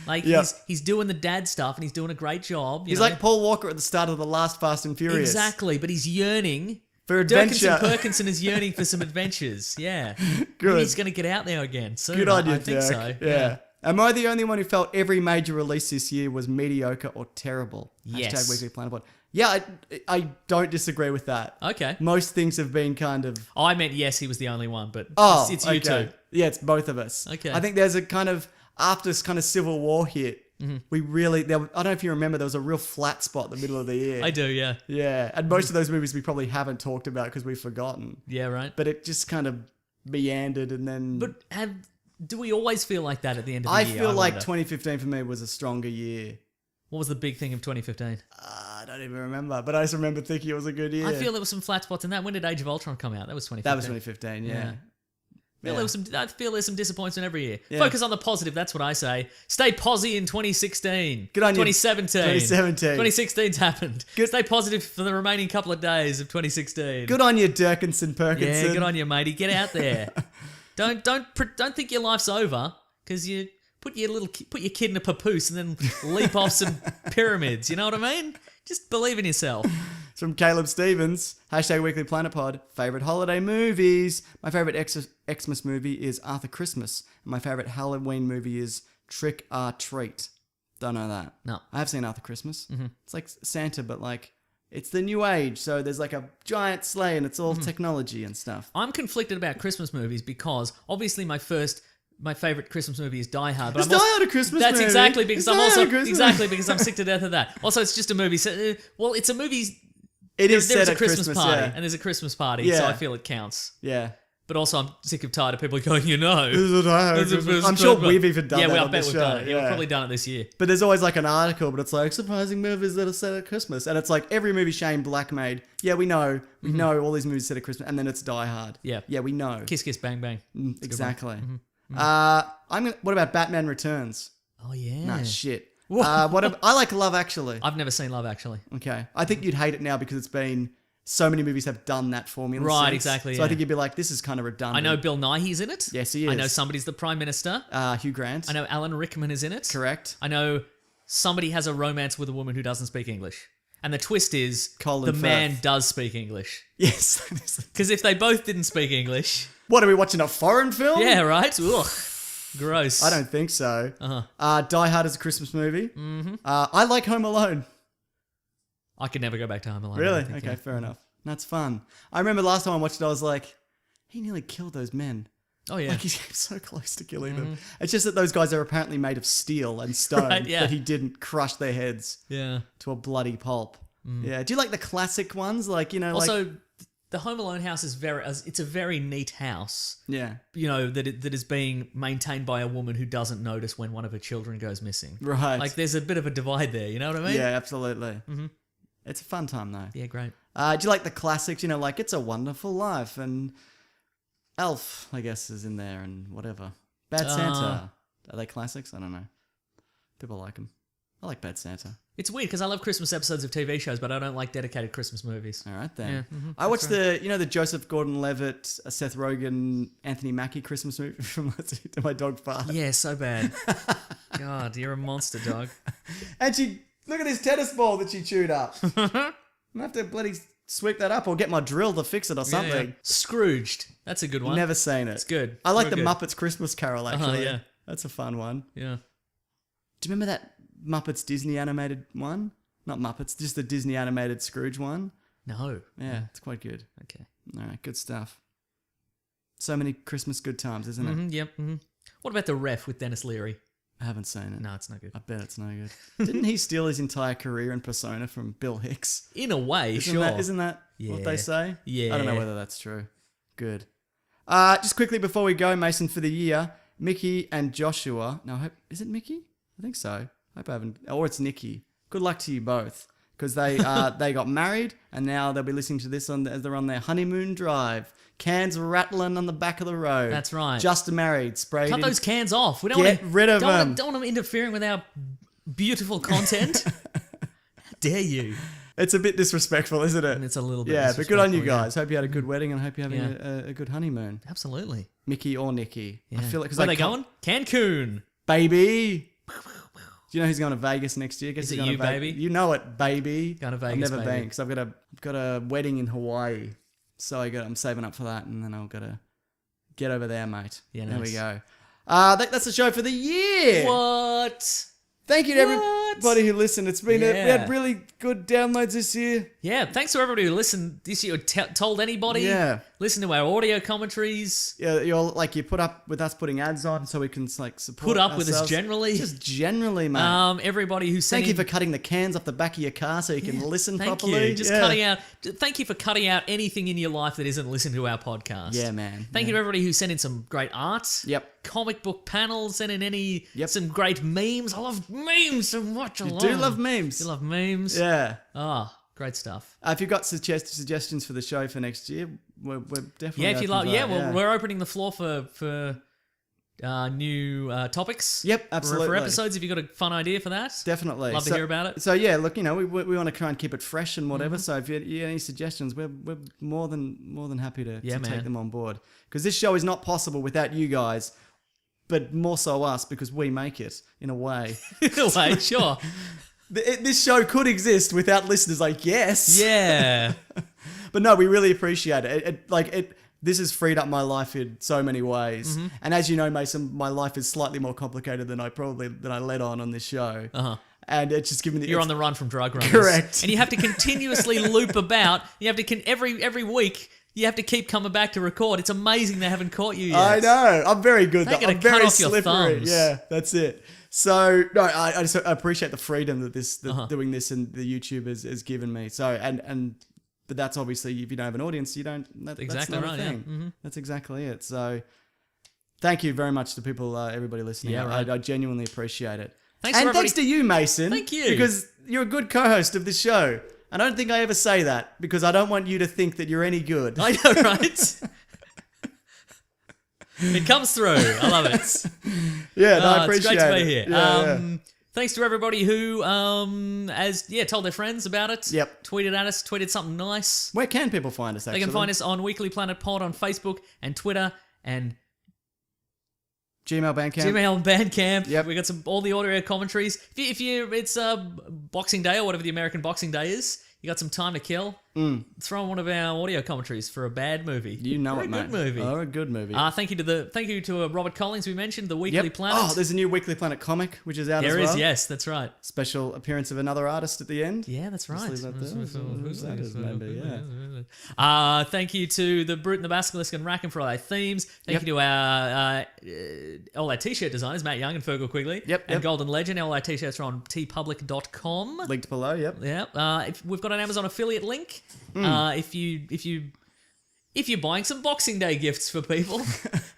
like Yep. he's doing the dad stuff, and he's doing a great job. He's know? like Paul Walker at the start of the last Fast and Furious. exactly, but he's yearning. For adventure. Perkinson is yearning for some adventures. Yeah. Good. Maybe he's going to get out there again soon. Good on you, I think Dirk. so. Yeah. Am I the only one who felt every major release this year was mediocre or terrible? Yes. Hashtag Weekly Planet Pod. Yeah, I don't disagree with that. Okay. Most things have been kind of... Oh, I meant yes, he was the only one, but Oh, it's you okay. two. Yeah, it's both of us. Okay. I think there's a kind of... After this kind of Civil War hit, we really... I don't know if you remember, there was a real flat spot in the middle of the year. I do, yeah. Yeah, and most of those movies we probably haven't talked about because we've forgotten. Yeah, right. But it just kind of meandered and then... But do we always feel like that at the end of the I year? feel like wonder? 2015 for me was a stronger year. What was the big thing of 2015? I don't even remember, but I just remember thinking it was a good year. I feel there were some flat spots in that. When did Age of Ultron come out? That was 2015. that was 2015, yeah. I feel there's some disappointment every year. Yeah. Focus on the positive. That's what I say. Stay posy in 2016. Good on you. 2017. 2017. 2016's happened. Stay positive for the remaining couple of days of 2016. Good on you, Durkinson Perkinson. Yeah, good on you, matey. Get out there. Don't think your life's over because you put your kid in a papoose and then leap off some pyramids. You know what I mean? Just believe in yourself. It's from Caleb Stevens. #Weekly Planet Pod. Favorite holiday movies. My favorite Xmas movie is Arthur Christmas. And my favorite Halloween movie is Trick or Treat. Don't know that. No. I have seen Arthur Christmas. It's like Santa, but like it's the new age. So there's like a giant sleigh and it's all technology and stuff. I'm conflicted about Christmas movies because obviously my favorite Christmas movie is Die Hard. But It's Die Hard a Christmas That's movie. exactly because It's I'm Die Hard also a Christmas exactly because I'm sick to death of that. Also, it's just a movie. So, well, it's a movie. It is There's set a at Christmas party, yeah. and there's a Christmas party, Yeah. so I feel it counts. Yeah. But also, I'm sick of tired of people going, you know. I'm sure we've even done that I on bet this we've show. done it. Yeah, we've probably done it this year. But there's always like an article, but it's like surprising movies that are set at Christmas, and it's like every movie Shane Black made. Yeah, we know all these movies set at Christmas, and then it's Die Hard. Yeah. yeah, we know Kiss, kiss, bang, bang. exactly. What about Batman Returns? Oh, yeah. Nah, shit. I like Love Actually. I've never seen Love, actually. Okay, I think you'd hate it now because it's been so many movies have done that formula. Right, since. exactly, So I yeah. think you'd be like, this is kind of redundant. I know Bill Nighy's in it. Yes, he I know is. somebody's the Prime Minister. Hugh Grant. I know Alan Rickman is in it. Correct. I know somebody has a romance with a woman who doesn't speak English. And the twist is Colin the man Firth. does speak English. Yes. Because if they both didn't speak English, What are we watching? A foreign film? yeah, right? Ugh, gross. I don't think so. Uh-huh. Die Hard is a Christmas movie. Mm-hmm. I like Home Alone. I could never go back to Home Alone. I Really? don't think, Okay, yeah. fair enough. That's fun. I remember last time I watched it, I was like, he nearly killed those men. Oh, yeah. Like, he came so close to killing them. It's just that those guys are apparently made of steel and stone, Right, yeah. that he didn't crush their heads Yeah. to a bloody pulp. Yeah. Do you like the classic ones? Like, you know, like... Also, the Home Alone house is it's a very neat house. Yeah. You know, that is being maintained by a woman who doesn't notice when one of her children goes missing. Right. Like, there's a bit of a divide there, you know what I mean? Yeah, absolutely. Mm-hmm. It's a fun time, though. Yeah, great. Do you like the classics? You know, like It's a Wonderful Life and Elf, I guess, is in there and whatever. Bad Santa. Are they classics? I don't know. People like them. I like Bad Santa. It's weird because I love Christmas episodes of TV shows, but I don't like dedicated Christmas movies. All right, then. Yeah, I watched the Joseph Gordon-Levitt, Seth Rogen, Anthony Mackie Christmas movie from To My Dog Fart. Yeah, so bad. God, you're a monster, dog. And look at this tennis ball that she chewed up. I'm going to have to bloody sweep that up or get my drill to fix it or something. Yeah. Scrooged. That's a good one. Never seen it. It's good. I like Real the good. Muppets Christmas Carol, actually. yeah. That's a fun one. Yeah. Do you remember that Muppets Disney animated one? Not Muppets, just the Disney animated Scrooge one. No. Yeah, it's quite good. Okay. All right, good stuff. So many Christmas good times, isn't it? Mm-hmm, yep. Mm-hmm. What about The Ref with Dennis Leary? I haven't seen it. No, it's no good. I bet it's no good. Didn't he steal his entire career in Persona from Bill Hicks? In a way, Isn't sure. Isn't that what Yeah. they say? Yeah. I don't know whether that's true. Good. Just quickly before we go, Mason, for the year, Mickey and Joshua. No, is it Mickey? I think so. I hope I haven't. Or it's Nikki. Good luck to you both. Because they they got married and now they'll be listening to this as they're on their honeymoon drive. Cans rattling on the back of the road. That's right. Just married, sprayed Cut in. those cans off. We don't Get want rid of them. Don't want them interfering with our beautiful content. How dare you? It's a bit disrespectful, isn't it? It's a little bit Yeah, but good on you disrespectful, yeah. guys. Hope you had a good wedding and hope you're having a good honeymoon. Absolutely. Mickey or Nikki. I feel like because Where are they going? Cancun. Baby. Do you know who's going to Vegas next year? Guess Is who's it going you, to baby? You know it, baby. Going to I've Vegas, never baby. been because I've got a wedding in Hawaii, so I'm saving up for that, and then I'll gotta get over there, mate. Yeah, there we nice. go. That's the show for the year. What? Thank you to everybody who listened. It's been we Yeah. had really good downloads this year. Yeah, thanks to everybody who listened this year, told anybody. Yeah. Listen to our audio commentaries. Yeah, you put up with us putting ads on, so we can like support. Put up with us ourselves. generally. Just generally, mate. Everybody who sent Thank you in- for cutting the cans off the back of your car so you can listen Thank properly. you. Just Yeah. cutting out. Thank you for cutting out anything in your life that isn't listening to our podcast. Yeah, man. Thank you to everybody who sent in some great art. Yep. Comic book panels, sent in Yep. some great memes. I love memes so much. You do love memes. You love memes. Yeah. Ah, Great stuff. If you've got suggestions for the show for next year, we're definitely Yeah, if you open like, to yeah, that, we're opening the floor for new topics. Yep, For absolutely. episodes, if you've got a fun idea for that, Definitely. Love to hear about it. So yeah, look, we want to try and keep it fresh and whatever. Mm-hmm. So if you have any suggestions, we're more than happy to Yeah, take man. them on board. Because this show is not possible without you guys, but more so us because we make it in a way. Wait, sure. This show could exist without listeners, I guess. Yeah. But no, we really appreciate it. This has freed up my life in so many ways. Mm-hmm. And as you know, Mason, my life is slightly more complicated than I let on this show. Uh-huh. And it's just given the You're on the run from drug runners. Correct. And you have to continuously loop about. You have to every week. You have to keep coming back to record. It's amazing they haven't caught you yet. I know. I'm very good. They're Though. gonna I'm cut very off your slippery. thumbs. Yeah, that's it. So no, I just appreciate the freedom that Uh-huh. doing this and the YouTube has given me. So but that's obviously if you don't have an audience, you don't. Exactly that's not right, a yeah. thing. Mm-hmm. That's exactly it. So thank you very much to people, everybody listening. Yeah, right. I genuinely appreciate it. Thanks and for thanks everybody- to you, Mason. Thank you. Because you're a good co-host of this show. I don't think I ever say that because I don't want you to think that you're any good. I know, right? It comes through. I love it. Yeah, no, I It's appreciate great to it. be here. Yeah, Thanks to everybody who, told their friends about it. Yep. Tweeted at us, tweeted something nice. Where can people find us, actually? They can find us on Weekly Planet Pod on Facebook and Twitter and Gmail, Bandcamp. Gmail and Bandcamp. Yep. We got all the audio commentaries. If you it's Boxing Day or whatever the American Boxing Day is, you got some time to kill. Throw in one of our audio commentaries for a bad movie. You know Very it, mate. good movie. Oh, a good movie. Thank you to Robert Collins. We mentioned the Weekly Yep. Planet. Oh, there's a new Weekly Planet comic, which is out There as is, well. yes, that's right. Special appearance of another artist at the end. Yeah, that's right. leave that there. Who's that is, maybe, yeah. Thank you to the Brute and the Basilisk and Rackham for all our themes. Thank you to our all our t-shirt designers, Matt Young and Fergal Quigley. Yep, And yep. Golden Legend. All our t-shirts are on tpublic.com. Linked below, yep. Yeah. We've got an Amazon affiliate link. If you're buying some Boxing Day gifts for people,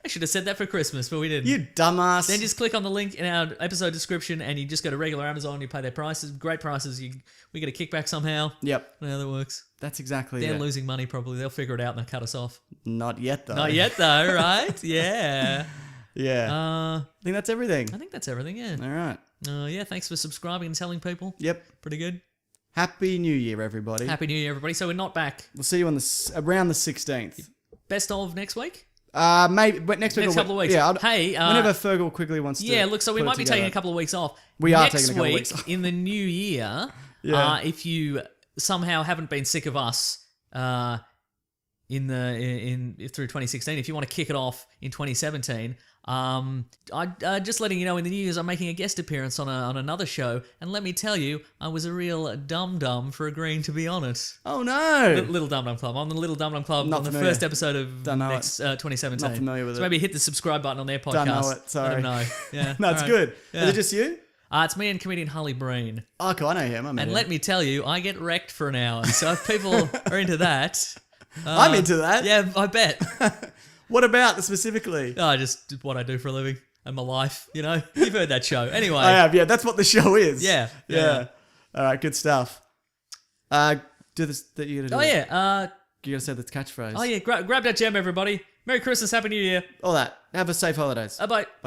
I should have said that for Christmas, but we didn't. You dumbass. Then just click on the link in our episode description, and you just go to regular Amazon. You pay their prices, great prices. We get a kickback somehow. Yep. I know how that works. That's exactly They're it. losing money probably. They'll figure it out and they'll cut us off. Not yet, though. Not yet though, right? Yeah. Yeah. I I think that's everything. think that's everything. Yeah. All right. Yeah. Thanks for subscribing and telling people. Yep. Pretty good. Happy New Year, everybody. Happy New Year, everybody. So we're not back. We'll see you on around the 16th. Best of next week. Maybe, but next week. Next couple of weeks. Yeah. Hey. Whenever Fergal quickly wants to. Yeah, look, so we put it might be together. taking a couple of weeks off. We are Next taking a couple of week, weeks off. in the new year, Yeah. if you somehow haven't been sick of us through 2016, if you want to kick it off in 2017, just letting you know, in the New Year's, I'm making a guest appearance on another show, and let me tell you, I was a real dum-dum for agreeing to be on it. Oh, no. Little Dum Dum Club. I'm the Little Dum Dum Club Not on the familiar. first episode of Don't know next 2017. Not familiar with so it. maybe hit the subscribe button on their podcast. Don't know it, sorry. Let them know. Yeah, No, it's all right. good. Yeah. Is it just you? It's me and comedian Harley Breen. Oh, cool. I know him. And let me tell you, I get wrecked for an hour. So if people are into that... I'm into that. Yeah, I bet. What about specifically? Just what I do for a living and my life, you know? You've heard that show. Anyway. I have, yeah. That's what the show is. Yeah. Yeah. All right, good stuff. Do this that you gotta do. Oh, yeah. You gotta say the catchphrase. Grab that gem, everybody. Merry Christmas, Happy New Year. All that. Have a safe holidays. Bye.